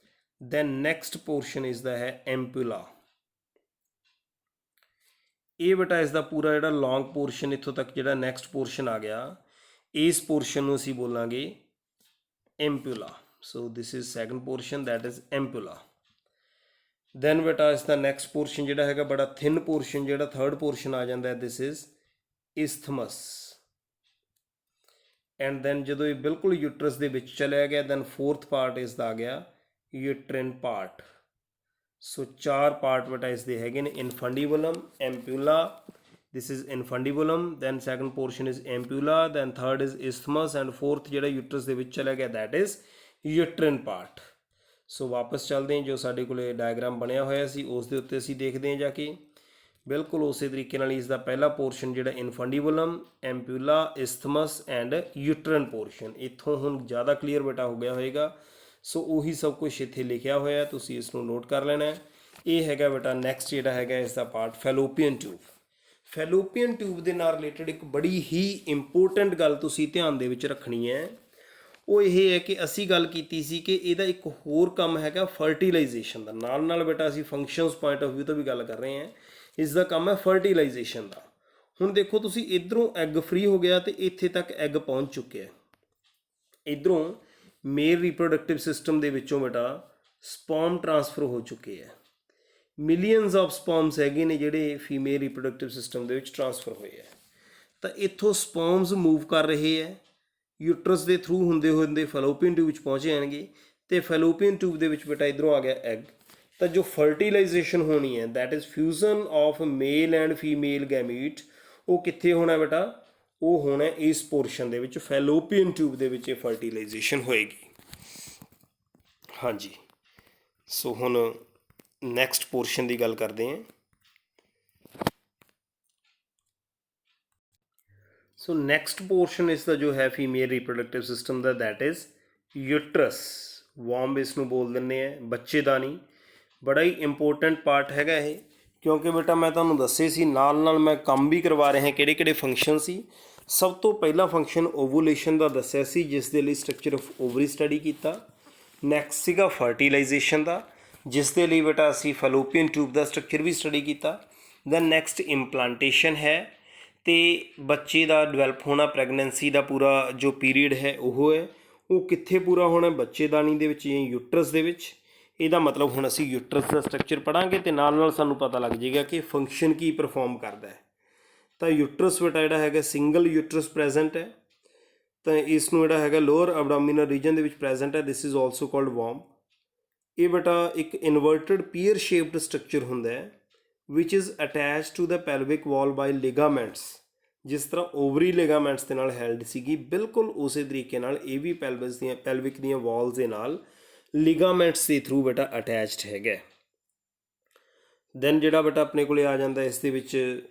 Then next portion ਇਸ ਦਾ ਹੈ ਐਂਪੂਲਾ। ਇਹ ਬੇਟਾ ਇਸ ਦਾ ਪੂਰਾ ਜਿਹੜਾ ਲੌਂਗ ਪੋਰਸ਼ਨ ਇੱਥੋਂ ਤੱਕ ਜਿਹੜਾ ਨੈਕਸਟ ਪੋਰਸ਼ਨ ਆ ਗਿਆ, ਇਸ ਪੋਰਸ਼ਨ ਨੂੰ ਅਸੀਂ ਬੋਲਾਂਗੇ ampulla. So this is second portion, that is ampulla. Then ਬੇਟਾ ਇਸ ਦਾ ਨੈਕਸਟ ਪੋਰਸ਼ਨ ਜਿਹੜਾ ਹੈਗਾ ਬੜਾ ਥਿਨ ਪੋਰਸ਼ਨ, ਜਿਹੜਾ ਥਰਡ ਪੋਰਸ਼ਨ ਆ ਜਾਂਦਾ, this is isthmus। And then ਜਦੋਂ ਇਹ ਬਿਲਕੁਲ ਯੂਟਰਸ ਦੇ ਵਿੱਚ ਚਲਿਆ ਗਿਆ, ਦੈਨ ਫੋਰਥ ਪਾਰਟ ਇਸ ਦਾ ਆ ਗਿਆ ਯੂਟਰਿਨ ਪਾਰਟ। ਸੋ 4 ਪਾਰਟ ਬੇਟਾ ਇਸ ਦੇ ਹੈਗੇ ਨੇ, ਇਨਫੰਡੀਬੁਲਮ, ਐਂਪਿਊਲਾ, this is infundibulum, then second portion is ampulla, then third is isthmus, and fourth ਜਿਹੜਾ ਯੂਟਰਸ ਦੇ ਵਿੱਚ ਚਲਾ ਗਿਆ that is uterine part। ਸੋ ਵਾਪਸ ਚੱਲਦੇ ਹਾਂ, ਜੋ ਸਾਡੇ ਕੋਲੇ ਡਾਇਗਰਾਮ ਬਣਿਆ ਹੋਇਆ ਸੀ ਉਸ ਦੇ ਉੱਤੇ ਅਸੀਂ ਦੇਖਦੇ ਹਾਂ ਜਾ ਕੇ। ਬਿਲਕੁਲ ਉਸੇ ਤਰੀਕੇ ਨਾਲ ਇਸ ਦਾ ਪਹਿਲਾ ਪੋਰਸ਼ਨ ਜਿਹੜਾ ਇਨਫੰਡੀਬੁਲਮ, ਐਂਪਿਊਲਾ, isthmus ਐਂਡ ਯੂਟਰਨ ਪੋਰਸ਼ਨ, ਇੱਥੋਂ ਹੁਣ ਜ਼ਿਆਦਾ ਕਲੀਅਰ ਬੇਟਾ ਹੋ ਗਿਆ ਹੋਏਗਾ। ਸੋ ਉਹੀ ਸਭ ਕੁਝ ਇੱਥੇ ਲਿਖਿਆ ਹੋਇਆ, ਤੁਸੀਂ ਇਸ ਨੂੰ ਨੋਟ ਕਰ ਲੈਣਾ। ਇਹ ਹੈਗਾ ਬੇਟਾ ਨੈਕਸਟ ਜਿਹੜਾ ਹੈਗਾ ਇਸ ਦਾ ਪਾਰਟ ਫੈਲੋਪੀਅਨ ਟਿਊਬ। ਫੈਲੋਪੀਅਨ ਟਿਊਬ ਦੇ ਨਾਲ ਰਿਲੇਟਡ ਇੱਕ ਬੜੀ ਹੀ ਇੰਪੋਰਟੈਂਟ ਗੱਲ ਤੁਸੀਂ ਧਿਆਨ ਦੇ ਵਿੱਚ ਰੱਖਣੀ ਹੈ, ਉਹ ਇਹ ਹੈ ਕਿ ਅਸੀਂ ਗੱਲ ਕੀਤੀ ਸੀ ਕਿ ਇਹਦਾ ਇੱਕ ਹੋਰ ਕੰਮ ਹੈਗਾ ਫਰਟੀਲਾਈਜੇਸ਼ਨ ਦਾ। ਨਾਲ ਨਾਲ ਬੇਟਾ ਅਸੀਂ ਫੰਕਸ਼ਨਸ ਪੁਆਇੰਟ ਆਫ ਵਿਊ ਤੋਂ ਵੀ ਗੱਲ ਕਰ ਰਹੇ ਹਾਂ, ਇਸ ਦਾ ਕੰਮ ਹੈ ਫਰਟੀਲਾਈਜੇਸ਼ਨ ਦਾ। ਹੁਣ ਦੇਖੋ ਤੁਸੀਂ ਇੱਧਰੋਂ ਐਗ ਫ੍ਰੀ ਹੋ ਗਿਆ ਤੇ ਇੱਥੇ ਤੱਕ ਐਗ ਪਹੁੰਚ ਚੁੱਕਿਆ। ਇੱਧਰੋਂ ਮੇਲ ਰੀਪਰੋਡਕਟਿਵ ਸਿਸਟਮ ਦੇ ਵਿੱਚੋਂ ਬੇਟਾ ਸਪਰਮ ਟ੍ਰਾਂਸਫਰ ਹੋ ਚੁੱਕੇ ਹੈ। ਮਿਲੀਅਨਸ ਆਫ ਸਪਰਮਸ ਹੈਗੇ ਨੇ ਜਿਹੜੇ ਫੀਮੇਲ ਰੀਪਰੋਡਕਟਿਵ ਸਿਸਟਮ ਦੇ ਵਿੱਚ ਟ੍ਰਾਂਸਫਰ ਹੋਏ ਹੈ। ਤਾਂ ਇੱਥੋਂ ਸਪਰਮਸ ਮੂਵ ਕਰ ਰਹੇ ਹੈ, ਯੂਟਰਸ ਦੇ ਥਰੂ ਹੁੰਦੇ ਹੁੰਦੇ ਫੈਲੋਪੀਅਨ ਟਿਊਬ ਵਿੱਚ ਪਹੁੰਚ ਜਾਣਗੇ, ਅਤੇ ਫੈਲੋਪੀਅਨ ਟਿਊਬ ਦੇ ਵਿੱਚ ਬੇਟਾ ਇੱਧਰੋਂ ਆ ਗਿਆ ਐਗ। ਤਾਂ ਜੋ ਫਰਟੀਲਾਈਜੇਸ਼ਨ ਹੋਣੀ ਹੈ, that is fusion of male and female gamete, ਉਹ ਕਿੱਥੇ ਹੋਣਾ ਬੇਟਾ? ਉਹ ਹੋਣਾ ਇਸ ਪੋਰਸ਼ਨ ਦੇ ਵਿੱਚ, ਫੈਲੋਪੀਅਨ ਟਿਊਬ ਦੇ ਵਿੱਚ ਇਹ ਫਰਟੀਲਾਈਜੇਸ਼ਨ ਹੋਏਗੀ। ਹਾਂਜੀ, ਸੋ ਹੁਣ ਨੈਕਸਟ ਪੋਰਸ਼ਨ ਦੀ ਗੱਲ ਕਰਦੇ ਹਾਂ। ਸੋ ਨੈਕਸਟ ਪੋਰਸ਼ਨ ਇਸ ਦਾ ਜੋ ਹੈ ਫੀਮੇਲ ਰੀਪਰੋਡਕਟਿਵ ਸਿਸਟਮ ਦਾ, ਦੈਟ ਇਜ਼ ਯੂਟਰਸ, ਵੋਮ ਇਸ ਨੂੰ ਬੋਲ ਦਿੰਦੇ ਆ, ਬੱਚੇਦਾਨੀ। ਬੜਾ ਹੀ ਇੰਪੋਰਟੈਂਟ ਪਾਰਟ ਹੈਗਾ ਇਹ, ਕਿਉਂਕਿ ਬੇਟਾ ਮੈਂ ਤੁਹਾਨੂੰ ਦੱਸੇ ਸੀ ਨਾਲ ਨਾਲ ਮੈਂ ਕੰਮ ਵੀ ਕਰਵਾ ਰਿਹਾ ਕਿਹੜੇ ਕਿਹੜੇ ਫੰਕਸ਼ਨ ਸੀ। ਸਭ ਤੋਂ ਪਹਿਲਾ ਫੰਕਸ਼ਨ ਓਵੂਲੇਸ਼ਨ ਦਾ ਦੱਸਿਆ ਸੀ, ਜਿਸ ਦੇ ਲਈ ਸਟਰਕਚਰ ਆਫ ਓਵਰੀ ਸਟੱਡੀ ਕੀਤਾ। ਨੈਕਸਟ ਸੀਗਾ ਫਰਟੀਲਾਈਜੇਸ਼ਨ ਦਾ, ਜਿਸ ਦੇ ਲਈ ਬੇਟਾ ਅਸੀਂ ਫੈਲੋਪੀਅਨ ਟਿਊਬ ਦਾ ਸਟਰਕਚਰ ਵੀ ਸਟੱਡੀ ਕੀਤਾ। ਦੈਨ ਨੈਕਸਟ ਇੰਪਲਾਂਟੇਸ਼ਨ ਹੈ, ਅਤੇ ਬੱਚੇ ਦਾ ਡਿਵੈਲਪ ਹੋਣਾ, ਪ੍ਰੈਗਨੈਂਸੀ ਦਾ ਪੂਰਾ ਜੋ ਪੀਰੀਅਡ ਹੈ ਉਹ ਹੈ, ਉਹ ਕਿੱਥੇ ਪੂਰਾ ਹੋਣਾ? ਬੱਚੇਦਾਨੀ ਦੇ ਵਿੱਚ ਜਾਂ ਯੂਟਰਸ ਦੇ ਵਿੱਚ। ਇਹਦਾ ਮਤਲਬ ਹੁਣ ਅਸੀਂ ਯੂਟਰਸ ਦਾ ਸਟਰਕਚਰ ਪੜ੍ਹਾਂਗੇ ਅਤੇ ਨਾਲ ਨਾਲ ਸਾਨੂੰ ਪਤਾ ਲੱਗ ਜਾਏਗਾ ਕਿ ਫੰਕਸ਼ਨ ਕੀ ਪਰਫੋਰਮ ਕਰਦਾ ਹੈ। ਤਾਂ ਯੂਟਰਸ ਬੇਟਾ ਜਿਹੜਾ ਹੈਗਾ ਸਿੰਗਲ ਯੂਟਰਸ ਪ੍ਰੈਜੈਂਟ ਹੈ, ਤਾਂ ਇਸ ਨੂੰ ਜਿਹੜਾ ਹੈਗਾ ਲੋਅਰ ਅਬਡੋਮੀਨਲ ਰੀਜਨ ਦੇ ਵਿੱਚ ਪ੍ਰੈਜੈਂਟ ਹੈ, this is also called womb. ਇਹ ਬੇਟਾ ਇੱਕ ਇਨਵਰਟਡ ਪੀਅਰ ਸ਼ੇਪਡ ਸਟਰਕਚਰ ਹੁੰਦਾ ਹੈ, which is attach to the pelvic wall by ligaments. ਜਿਸ ਤਰ੍ਹਾਂ ਓਵਰੀ ਲਿਗਾਮੈਂਟਸ ਦੇ ਨਾਲ ਹੈਲਡ ਸੀਗੀ, ਬਿਲਕੁਲ ਉਸੇ ਤਰੀਕੇ ਨਾਲ ਇਹ ਵੀ ਪੈਲਵਿਕ ਦੀਆਂ ਵਾਲਸ ਦੇ ਨਾਲ ਲਿਗਾਮੈਂਟਸ ਦੇ ਥਰੂ ਬੇਟਾ ਅਟੈਚਡ ਹੈਗਾ। ਦੈਨ ਜਿਹੜਾ ਬੇਟਾ ਆਪਣੇ ਕੋਲੇ ਆ ਜਾਂਦਾ, ਇਸ ਦੇ ਵਿੱਚ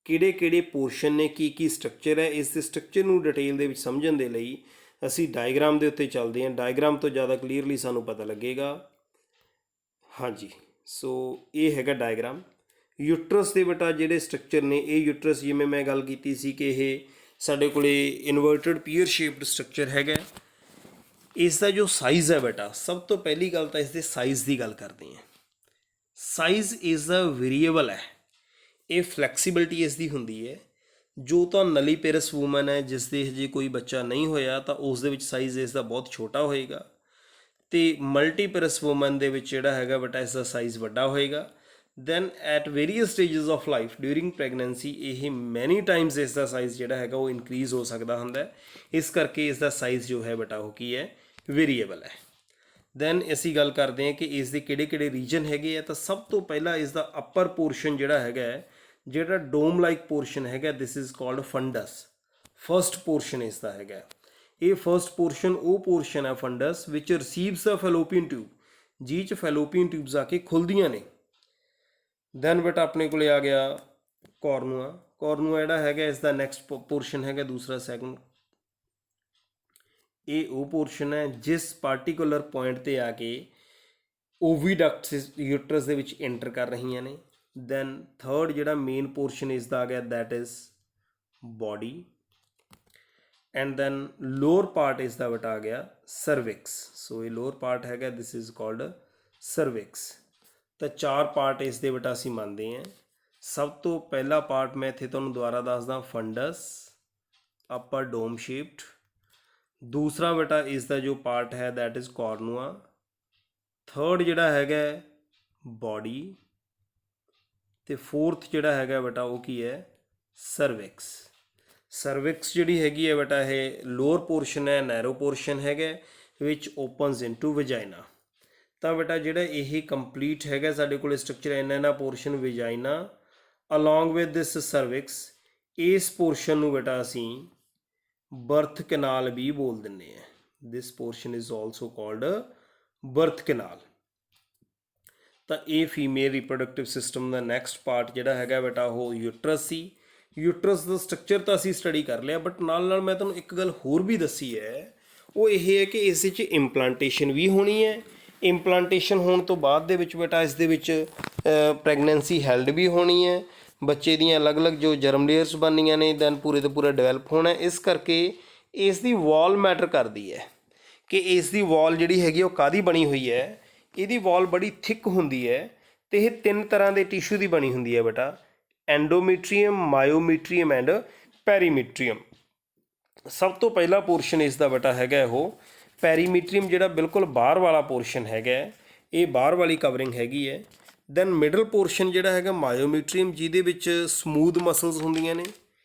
ਕਿਹੜੇ ਕਿਹੜੇ ਪੋਰਸ਼ਨ ਨੇ, ਕੀ ਕੀ ਸਟਰਕਚਰ ਹੈ। ਇਸ ਦੇ ਸਟਰਕਚਰ ਨੂੰ ਡਿਟੇਲ ਦੇ ਵਿੱਚ ਸਮਝਣ ਦੇ ਲਈ ਅਸੀਂ ਡਾਇਗਰਾਮ ਦੇ ਉੱਤੇ ਚੱਲਦੇ ਹਾਂ, ਡਾਇਗਰਾਮ ਤੋਂ ਜ਼ਿਆਦਾ ਕਲੀਅਰਲੀ ਸਾਨੂੰ ਪਤਾ ਲੱਗੇਗਾ। ਹਾਂਜੀ, ਸੋ ਇਹ ਹੈਗਾ ਡਾਇਗਰਾਮ। ਯੂਟਰਸ ਦੇ ਬੇਟਾ ਜਿਹੜੇ ਸਟਰਕਚਰ ਨੇ, ਇਹ ਯੂਟਰਸ ਜਿਵੇਂ ਮੈਂ ਗੱਲ ਕੀਤੀ ਸੀ ਕਿ ਇਹ ਸਾਡੇ ਕੋਲੇ ਇਨਵਰਟਡ ਪੀਅਰ ਸ਼ੇਪਡ ਸਟਰਕਚਰ ਹੈਗਾ। ਇਸ ਦਾ ਜੋ ਸਾਈਜ਼ ਹੈ ਬੇਟਾ, ਸਭ ਤੋਂ ਪਹਿਲੀ ਗੱਲ ਤਾਂ ਇਸ ਦੇ ਸਾਈਜ਼ ਦੀ ਗੱਲ ਕਰਦੇ ਹਾਂ। ਸਾਈਜ਼ ਇਸ ਦਾ ਵੇਰੀਏਬਲ ਹੈ, ਇਹ ਫਲੈਕਸੀਬਿਲਿਟੀ ਇਸ ਦੀ ਹੁੰਦੀ ਹੈ। ਜੋ ਤਾਂ ਨਲੀਪੇਰਸ ਵੂਮਨ ਹੈ, ਜਿਸ ਦੇ ਹਜੇ ਕੋਈ ਬੱਚਾ ਨਹੀਂ ਹੋਇਆ, ਤਾਂ ਉਸ ਦੇ ਵਿੱਚ ਸਾਈਜ਼ ਇਸ ਦਾ ਬਹੁਤ ਛੋਟਾ ਹੋਏਗਾ, ਅਤੇ ਮਲਟੀਪੇਰਸ ਵੂਮਨ ਦੇ ਵਿੱਚ ਜਿਹੜਾ ਹੈਗਾ ਬੇਟਾ ਇਸ ਦਾ ਸਾਈਜ਼ ਵੱਡਾ ਹੋਏਗਾ। Then at various stages of life during pregnancy ਇਹ ਮੈਨੀ ਟਾਈਮਸ ਇਸ ਦਾ ਸਾਈਜ਼ ਜਿਹੜਾ ਹੈਗਾ ਉਹ ਇਨਕਰੀਜ਼ ਹੋ ਸਕਦਾ ਹੁੰਦਾ। ਇਸ ਕਰਕੇ ਇਸ ਦਾ ਸਾਈਜ਼ ਜੋ ਹੈ ਬੇਟਾ ਉਹ ਕੀ ਹੈ? ਵੇਰੀਏਬਲ ਹੈ। ਦੈਨ ਅਸੀਂ ਗੱਲ ਕਰਦੇ ਹਾਂ ਕਿ ਇਸ ਦੇ ਕਿਹੜੇ ਕਿਹੜੇ ਰੀਜਨ ਹੈਗੇ ਆ। ਤਾਂ ਸਭ ਤੋਂ ਪਹਿਲਾਂ ਇਸ ਦਾ ਅੱਪਰ ਪੋਰਸ਼ਨ ਜਿਹੜਾ ਹੈਗਾ, ਜਿਹੜਾ ਡੋਮ ਲਾਈਕ ਪੋਰਸ਼ਨ ਹੈਗਾ, this is called funds. First portion ਇਸ ਦਾ ਹੈਗਾ। ਇਹ ਫਸਟ ਪੋਰਸ਼ਨ ਉਹ ਪੋਰਸ਼ਨ ਹੈ ਫੰਡਸ ਵਿਚ ਰਿਸੀਵਸ ਦਾ ਫੈਲੋਪੀਅਨ ਟਿਊਬ, ਜਿਹ 'ਚ ਫੈਲੋਪੀਅਨ ਟਿਊਬਸ ਆ ਕੇ ਖੁੱਲ੍ਹਦੀਆਂ ਨੇ। ਦੈਨ ਬੇਟਾ ਆਪਣੇ ਕੋਲੇ ਆ ਗਿਆ ਕੋਰਨੂਆ। ਕੋਰਨੂਆ ਜਿਹੜਾ ਹੈਗਾ ਇਸ ਦਾ ਨੈਕਸਟ ਪੋਰਸ਼ਨ ਹੈਗਾ, ਦੂਸਰਾ ਸੈਗਮੈਂਟ। ਇਹ ਉਹ ਪੋਰਸ਼ਨ ਹੈ ਜਿਸ ਪਾਰਟੀਕੂਲਰ ਪੁਆਇੰਟ 'ਤੇ ਆ ਕੇ ਓਵੀਡਕਟਸ ਯੂਟਰਸ ਦੇ ਵਿੱਚ ਐਂਟਰ ਕਰ ਰਹੀਆਂ ਨੇ। ਦੈਨ ਥਰਡ ਜਿਹੜਾ ਮੇਨ ਪੋਰਸ਼ਨ ਇਸ ਦਾ ਆ ਗਿਆ, that is body. And then lower part ਇਸ ਦਾ ਬੇਟਾ ਆ ਗਿਆ ਸਰਵਿਕਸ। ਸੋ ਇਹ ਲੋਅਰ ਪਾਰਟ ਹੈਗਾ, ਦਿਸ ਇਜ਼ ਕਾਲਡ ਸਰਵਿਕਸ। ਤਾਂ 4 ਪਾਰਟ ਇਸ ਦੇ ਬੇਟਾ ਅਸੀਂ ਮੰਨਦੇ ਹਾਂ। ਸਭ ਤੋਂ ਪਹਿਲਾ ਪਾਰਟ ਮੈਂ ਇੱਥੇ ਤੁਹਾਨੂੰ ਦੁਬਾਰਾ ਦੱਸਦਾ, ਫੰਡਸ ਅਪਰ ਡੋਮ ਸ਼ੇਪਡ। ਦੂਸਰਾ ਬੇਟਾ ਇਸ ਦਾ ਜੋ ਪਾਰਟ ਹੈ, ਦੈਟ ਇਜ਼ ਕੋਰਨੂਆ। ਥਰਡ ਜਿਹੜਾ ਹੈਗਾ ਬੋਡੀ ਤੇ फोर्थ ਜਿਹੜਾ ਹੈਗਾ ਬੇਟਾ ਉਹ ਕੀ ਹੈ ਸਰਵਿਕਸ। ਸਰਵਿਕਸ ਜਿਹੜੀ ਹੈਗੀ ਹੈ ਬੇਟਾ ਇਹ ਲੋਅਰ ਪੋਰਸ਼ਨ ਹੈ, ਨੈਰੋ ਪੋਰਸ਼ਨ ਹੈਗਾ ਵਿਚ ਓਪਨਸ ਇਨਟੂ ਵਜਾਈਨਾ। ਤਾਂ ਬੇਟਾ ਜਿਹੜਾ ਇਹ ਕੰਪਲੀਟ ਹੈਗਾ ਸਾਡੇ ਕੋਲ ਸਟਰਕਚਰ ਇਹਨਾਂ portion vagina along with this cervix. ਇਸ ਪੋਰਸ਼ਨ ਨੂੰ ਬੇਟਾ ਅਸੀਂ ਬਰਥ ਕਨਾਲ ਵੀ ਬੋਲ ਦਿੰਦੇ ਹਾਂ। This portion is also called birth canal. ਤਾਂ ਇਹ ਫੀਮੇਲ ਰੀਪਰੋਡਕਟਿਵ ਸਿਸਟਮ ਦਾ ਨੈਕਸਟ ਪਾਰਟ ਜਿਹੜਾ ਹੈਗਾ ਬੇਟਾ ਉਹ ਯੂਟਰਸ ਸੀ। ਯੂਟਰਸ ਦਾ ਸਟਰਕਚਰ ਤਾਂ ਅਸੀਂ ਸਟੱਡੀ ਕਰ ਲਿਆ, ਬਟ ਨਾਲ ਮੈਂ ਤੁਹਾਨੂੰ ਇੱਕ ਗੱਲ ਹੋਰ ਵੀ ਦੱਸੀ ਹੈ, ਉਹ ਇਹ ਹੈ ਕਿ ਇਸ ਵਿੱਚ ਇੰਪਲਾਂਟੇਸ਼ਨ ਵੀ ਹੋਣੀ ਹੈ। ਇੰਪਲਾਂਟੇਸ਼ਨ ਹੋਣ ਤੋਂ ਬਾਅਦ ਦੇ ਵਿੱਚ ਬੇਟਾ ਇਸ ਦੇ ਵਿੱਚ ਪ੍ਰੈਗਨੈਂਸੀ ਹੈਲਡ ਵੀ ਹੋਣੀ ਹੈ। ਬੱਚੇ ਦੀਆਂ ਅਲੱਗ-ਅਲੱਗ ਜੋ ਜਰਮ ਲੇਅਰਸ ਬਣਨੀਆਂ ਨੇ ਦੈਨ ਪੂਰੇ ਤੋਂ ਪੂਰਾ ਡਿਵੈਲਪ ਹੋਣਾ। ਇਸ ਕਰਕੇ ਇਸ ਦੀ ਵਾਲ ਮੈਟਰ ਕਰਦੀ ਹੈ ਕਿ ਇਸ ਦੀ ਵਾਲ ਜਿਹੜੀ ਹੈਗੀ ਉਹ ਕਾਹਦੀ ਬਣੀ ਹੋਈ ਹੈ। ਇਹਦੀ ਵਾਲ ਬੜੀ ਥਿਕ ਹੁੰਦੀ ਹੈ ਅਤੇ ਇਹ 3 ਤਰ੍ਹਾਂ ਦੇ ਟਿਸ਼ੂ ਦੀ ਬਣੀ ਹੁੰਦੀ ਹੈ ਬੇਟਾ, ਐਂਡੋਮੀਟਰੀਅਮ, ਮਾਇਓਮੀਟਰੀਅਮ ਐਂਡ ਪੈਰੀਮੀਟਰੀਅਮ। ਸਭ ਤੋਂ ਪਹਿਲਾ ਪੋਰਸ਼ਨ ਇਸ ਦਾ ਬੇਟਾ ਹੈਗਾ ਉਹ ਪੈਰੀਮੀਟਰੀਅਮ, ਜਿਹੜਾ ਬਿਲਕੁਲ ਬਾਹਰ ਵਾਲਾ ਪੋਰਸ਼ਨ ਹੈਗਾ, ਇਹ ਬਾਹਰ ਵਾਲੀ ਕਵਰਿੰਗ ਹੈਗੀ ਹੈ। ਦੈਨ ਮਿਡਲ ਪੋਰਸ਼ਨ ਜਿਹੜਾ ਹੈਗਾ ਮਾਇਓਮੀਟਰੀਅਮ, ਜਿਹਦੇ ਵਿੱਚ ਸਮੂਥ ਮਸਲਸ ਹੁੰਦੀਆਂ ਨੇ,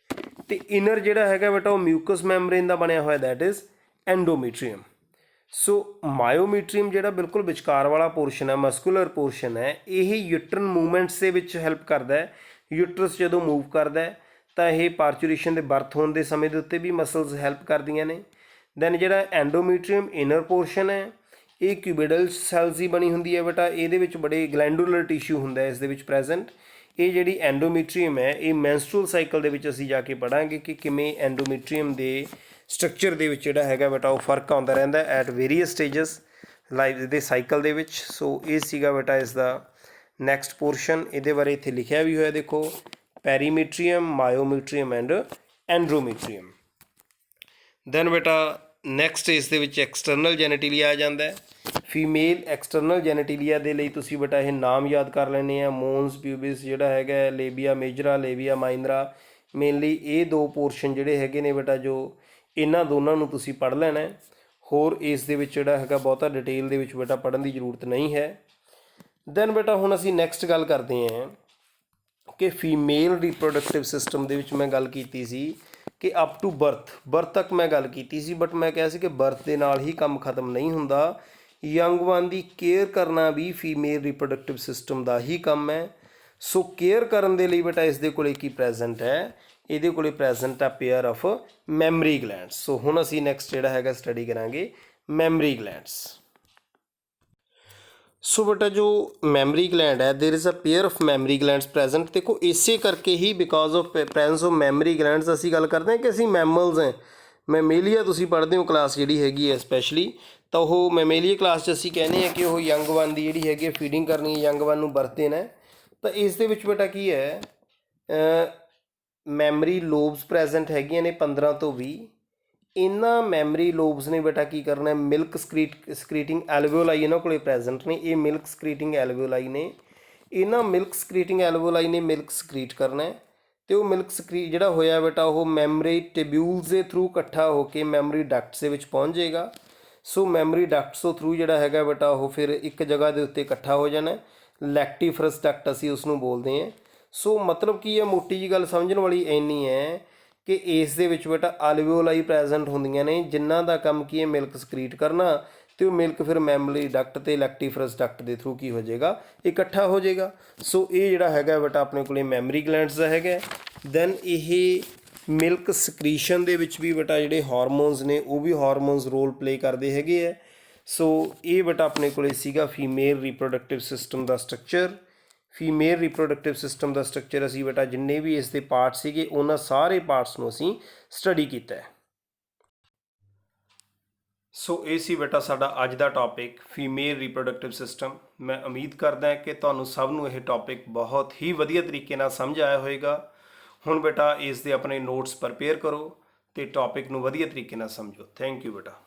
ਅਤੇ ਇਨਰ ਜਿਹੜਾ ਹੈਗਾ ਬੇਟਾ ਉਹ ਮਿਊਕਸ ਮੈਮਬ੍ਰੇਨ ਦਾ ਬਣਿਆ ਹੋਇਆ, ਦੈਟ ਇਜ਼ ਐਂਡੋਮੀਟਰੀਅਮ। ਸੋ ਮਾਇਓਮੀਟਰੀਅਮ ਜਿਹੜਾ ਬਿਲਕੁਲ ਵਿਚਕਾਰ ਵਾਲਾ ਪੋਰਸ਼ਨ ਹੈ, ਮਸਕੂਲਰ ਪੋਰਸ਼ਨ ਹੈ, ਇਹ ਯੂਟਰਨ ਮੂਵਮੈਂਟਸ ਦੇ ਵਿੱਚ ਹੈਲਪ ਕਰਦਾ ਹੈ। ਯੂਟਰਸ ਜਦੋਂ ਮੂਵ ਕਰਦਾ ਹੈ ਤਾਂ ਇਹ ਪਾਰਚੂਰੇਸ਼ਨ ਦੇ ਬਰਥ ਹੋਣ ਦੇ ਸਮੇਂ ਦੇ ਉੱਤੇ ਵੀ ਮਸਲਸ ਹੈਲਪ ਕਰਦੀਆਂ ਨੇ। ਦੈਨ ਜਿਹੜਾ ਐਂਡੋਮੀਟਰੀਅਮ ਇਨਰ ਪੋਰਸ਼ਨ ਹੈ, ਇਹ ਕਿਊਬਿਡਲ ਸੈਲਸ ਦੀ ਬਣੀ ਹੁੰਦੀ ਹੈ ਬੇਟਾ। ਇਹਦੇ ਵਿੱਚ ਬੜੇ ਗਲੈਂਡੂਲਰ ਟਿਸ਼ੂ ਹੁੰਦਾ ਹੈ ਇਸ ਦੇ ਵਿੱਚ ਪ੍ਰੈਜ਼ੈਂਟ। ਇਹ ਜਿਹੜੀ ਐਂਡੋਮੀਟਰੀਅਮ ਹੈ ਇਹ ਮੈਂਸਟਰੂਅਲ ਸਾਈਕਲ ਦੇ ਵਿੱਚ ਅਸੀਂ ਜਾ ਕੇ ਪੜ੍ਹਾਂਗੇ ਕਿ ਕਿਵੇਂ ਐਂਡੋਮੀਟਰੀਅਮ ਦੇ ਸਟਰਕਚਰ ਦੇ ਵਿੱਚ ਜਿਹੜਾ ਹੈਗਾ ਬੇਟਾ ਉਹ ਫਰਕ ਆਉਂਦਾ ਰਹਿੰਦਾ ਐਟ ਵੇਰੀਅਸ ਸਟੇਜਸ ਲਾਈਫ ਦੇ ਸਾਈਕਲ ਦੇ ਵਿੱਚ। ਸੋ ਇਹ ਸੀਗਾ ਬੇਟਾ ਇਸ ਦਾ ਨੈਕਸਟ ਪੋਰਸ਼ਨ। ਇਹਦੇ ਬਾਰੇ ਇੱਥੇ ਲਿਖਿਆ ਵੀ ਹੋਇਆ ਦੇਖੋ, ਪੈਰੀਮੀਟਰੀਅਮ, ਮਾਇਓਮੀਟਰੀਅਮ ਐਂਡ ਐਂਡਰੋਮੀਟਰੀਅਮ। ਦੈਨ ਬੇਟਾ ਨੈਕਸਟ ਇਸ ਦੇ ਵਿੱਚ ਐਕਸਟਰਨਲ ਜੈਨੇਟੀਲੀਆ ਆ ਜਾਂਦਾ। ਫੀਮੇਲ ਐਕਸਟਰਨਲ ਜੈਨੇਟੀਲੀਆ ਦੇ ਲਈ ਤੁਸੀਂ ਬੇਟਾ ਇਹ ਨਾਮ ਯਾਦ ਕਰ ਲੈਣੇ ਆ, ਮੋਨਸ ਪਿਊਬਿਸ ਜਿਹੜਾ ਹੈਗਾ, ਲੇਬੀਆ ਮੇਜਰਾ, ਲੇਬੀਆ ਮਾਈਨਰਾ। ਮੇਨਲੀ ਇਹ 2 ਪੋਰਸ਼ਨ ਜਿਹੜੇ ਹੈਗੇ ਨੇ ਬੇਟਾ, ਜੋ ਇਹਨਾਂ ਦੋਨਾਂ ਨੂੰ ਤੁਸੀਂ ਪੜ੍ਹ ਲੈਣਾ। ਹੋਰ ਇਸ ਦੇ ਵਿੱਚ ਜਿਹੜਾ ਹੈਗਾ ਬਹੁਤਾ ਡਿਟੇਲ ਦੇ ਵਿੱਚ ਬੇਟਾ ਪੜ੍ਹਨ ਦੀ ਜ਼ਰੂਰਤ ਨਹੀਂ ਹੈ। ਦੈਨ ਬੇਟਾ ਹੁਣ ਅਸੀਂ ਨੈਕਸਟ ਗੱਲ ਕਰਦੇ ਹਾਂ ਕਿ ਫੀਮੇਲ ਰੀਪਰੋਡਕਟਿਵ ਸਿਸਟਮ ਦੇ ਵਿੱਚ ਮੈਂ ਗੱਲ ਕੀਤੀ ਸੀ ਕਿ ਅਪ ਟੂ ਬਰਥ ਤੱਕ ਮੈਂ ਗੱਲ ਕੀਤੀ ਸੀ, ਬਟ ਮੈਂ ਕਿਹਾ ਸੀ ਕਿ ਬਰਥ ਦੇ ਨਾਲ ਹੀ ਕੰਮ ਖਤਮ ਨਹੀਂ ਹੁੰਦਾ। ਯੰਗ ਵਨ ਦੀ ਕੇਅਰ ਕਰਨਾ ਵੀ ਫੀਮੇਲ ਰੀਪਰੋਡਕਟਿਵ ਸਿਸਟਮ ਦਾ ਹੀ ਕੰਮ ਹੈ। ਸੋ ਕੇਅਰ ਕਰਨ ਦੇ ਲਈ ਬੇਟਾ ਇਸ ਦੇ ਕੋਲੇ ਕੀ ਪ੍ਰੈਜ਼ੈਂਟ ਹੈ, ਇਹਦੇ ਕੋਲੇ ਪ੍ਰੈਜ਼ੈਂਟ ਆ ਪੇਅਰ ਆਫ ਮੈਮਰੀ ਗਲੈਂਡਸ। ਸੋ ਹੁਣ ਅਸੀਂ ਨੈਕਸਟ ਜਿਹੜਾ ਹੈਗਾ ਸਟੱਡੀ ਕਰਾਂਗੇ ਮੈਮਰੀ ਗਲੈਂਡਸ। ਸੋ ਬੇਟਾ ਜੋ ਮੈਮਰੀ ਗਲੈਂਡ ਹੈ, there is a pair of mammary glands present. ਦੇਖੋ ਇਸੇ ਕਰਕੇ ਹੀ because of presence of mammary glands ਅਸੀਂ ਗੱਲ ਕਰਦੇ ਹਾਂ ਕਿ ਅਸੀਂ ਮੈਮਲਸ ਹਾਂ। ਮੈਮੇਲੀਆ ਤੁਸੀਂ ਪੜ੍ਹਦੇ ਹੋ ਕਲਾਸ ਜਿਹੜੀ ਹੈਗੀ ਹੈ ਸਪੈਸ਼ਲੀ, ਤਾਂ ਉਹ ਮੈਮੇਲੀਆ ਕਲਾਸ 'ਚ ਅਸੀਂ ਕਹਿੰਦੇ ਹਾਂ ਕਿ ਉਹ ਯੰਗ ਵਨ ਦੀ ਜਿਹੜੀ ਹੈਗੀ ਫੀਡਿੰਗ ਕਰਨੀ ਹੈ, ਯੰਗ ਵਨ ਨੂੰ ਬਰਥ ਦੇਣਾ। ਤਾਂ ਇਸ ਦੇ ਵਿੱਚ ਬੇਟਾ ਕੀ ਹੈ, ਮੈਮਰੀ ਲੋਬਸ ਪ੍ਰੈਜ਼ੈਂਟ ਹੈਗੀਆਂ ਨੇ 15 ਤੋਂ 20। ਇਹਨਾਂ ਮੈਮਰੀ ਲੋਬਸ ਨੇ ਬੇਟਾ ਕੀ ਕਰਨਾ, ਮਿਲਕ ਸਕਰੀਟਿੰਗ ਐਲਵਿਓਲਾਈ ਇਹਨਾਂ ਕੋਲੇ ਪ੍ਰੈਜ਼ੈਂਟ ਨੇ। ਇਹ ਮਿਲਕ ਸਕਰੀਟਿੰਗ ਐਲਵਿਓਲਾਈ ਨੇ। ਇਹਨਾਂ ਮਿਲਕ ਸਕਰੀਟਿੰਗ ਐਲਵਿਓਲਾਈ ਨੇ ਮਿਲਕ ਸਕਰੀਟ ਕਰਨਾ, ਅਤੇ ਉਹ ਮਿਲਕ ਸਕਰੀਟ ਜਿਹੜਾ ਹੋਇਆ ਬੇਟਾ ਉਹ ਮੈਮਰੀ ਟਿਬਿਊਲਸ ਦੇ ਥਰੂ ਇਕੱਠਾ ਹੋ ਕੇ ਮੈਮਰੀ ਡਕਟਸ ਦੇ ਵਿੱਚ ਪਹੁੰਚ ਜਾਏਗਾ। ਸੋ ਮੈਮਰੀ ਡਕਟਸ ਤੋਂ ਥਰੂ ਜਿਹੜਾ ਹੈਗਾ ਬੇਟਾ ਉਹ ਫਿਰ ਇੱਕ ਜਗ੍ਹਾ ਦੇ ਉੱਤੇ ਇਕੱਠਾ ਹੋ ਜਾਣਾ। ਲੈਕਟੀਫਰਸ ਡਕਟ ਅਸੀਂ ਉਸ ਨੂੰ ਬੋਲਦੇ ਹਾਂ। ਸੋ ਮਤਲਬ ਕੀ ਹੈ, ਮੋਟੀ ਜਿਹੀ ਗੱਲ ਸਮਝਣ ਵਾਲੀ ਇੰਨੀ ਹੈ ਕਿ ਇਸ ਦੇ ਵਿੱਚ ਬੇਟਾ ਅਲਵਿਓਲਾਈ ਪ੍ਰੈਜ਼ੈਂਟ ਹੁੰਦੀਆਂ ਨੇ, ਜਿਨ੍ਹਾਂ ਦਾ ਕੰਮ ਕੀ ਹੈ ਮਿਲਕ ਸਕਰੀਟ ਕਰਨਾ, ਅਤੇ ਉਹ ਮਿਲਕ ਫਿਰ ਮੈਮਰੀ ਡਕਟ ਅਤੇ ਲੈਕਟੀਫਰਸ ਡਕਟ ਦੇ ਥਰੂ ਕੀ ਹੋ ਜਾਏਗਾ, ਇਕੱਠਾ ਹੋ ਜਾਏਗਾ। ਸੋ ਇਹ ਜਿਹੜਾ ਹੈਗਾ ਬੇਟਾ ਆਪਣੇ ਕੋਲ ਮੈਮਰੀ ਗਲੈਂਡਸ ਦਾ ਹੈਗਾ। ਦੈਨ ਇਹ ਮਿਲਕ ਸਕਰੀਸ਼ਨ ਦੇ ਵਿੱਚ ਵੀ ਬੇਟਾ ਜਿਹੜੇ ਹਾਰਮੋਨਸ ਨੇ ਉਹ ਵੀ ਹਾਰਮੋਨਸ ਰੋਲ ਪਲੇ ਕਰਦੇ ਹੈਗੇ ਹੈ। ਸੋ ਇਹ ਬੇਟਾ ਆਪਣੇ ਕੋਲ ਸੀਗਾ ਫੀਮੇਲ ਰੀਪਰੋਡਕਟਿਵ ਸਿਸਟਮ ਦਾ ਸਟਰਕਚਰ। ਫੀਮੇਲ ਰੀਪਰੋਡਕਟਿਵ ਸਿਸਟਮ ਦਾ ਸਟਰਕਚਰ ਅਸੀਂ ਬੇਟਾ ਜਿੰਨੇ ਵੀ ਇਸ ਦੇ ਪਾਰਟ ਸੀਗੇ ਉਹਨਾਂ ਸਾਰੇ ਪਾਰਟਸ ਨੂੰ ਅਸੀਂ ਸਟੱਡੀ ਕੀਤਾ ਹੈ। ਸੋ ਇਹ ਸੀ ਬੇਟਾ ਸਾਡਾ ਅੱਜ ਦਾ ਟੌਪਿਕ ਫੀਮੇਲ ਰੀਪਰੋਡਕਟਿਵ ਸਿਸਟਮ। ਮੈਂ ਉਮੀਦ ਕਰਦਾ ਕਿ ਤੁਹਾਨੂੰ ਸਭ ਨੂੰ ਇਹ ਟੌਪਿਕ ਬਹੁਤ ਹੀ ਵਧੀਆ ਤਰੀਕੇ ਨਾਲ ਸਮਝ ਆਇਆ ਹੋਵੇਗਾ। ਹੁਣ ਬੇਟਾ ਇਸ ਦੇ ਆਪਣੇ ਨੋਟਸ ਪ੍ਰਪੇਅਰ ਕਰੋ ਅਤੇ ਟੌਪਿਕ ਨੂੰ ਵਧੀਆ ਤਰੀਕੇ ਨਾਲ ਸਮਝੋ। ਥੈਂਕ ਯੂ ਬੇਟਾ।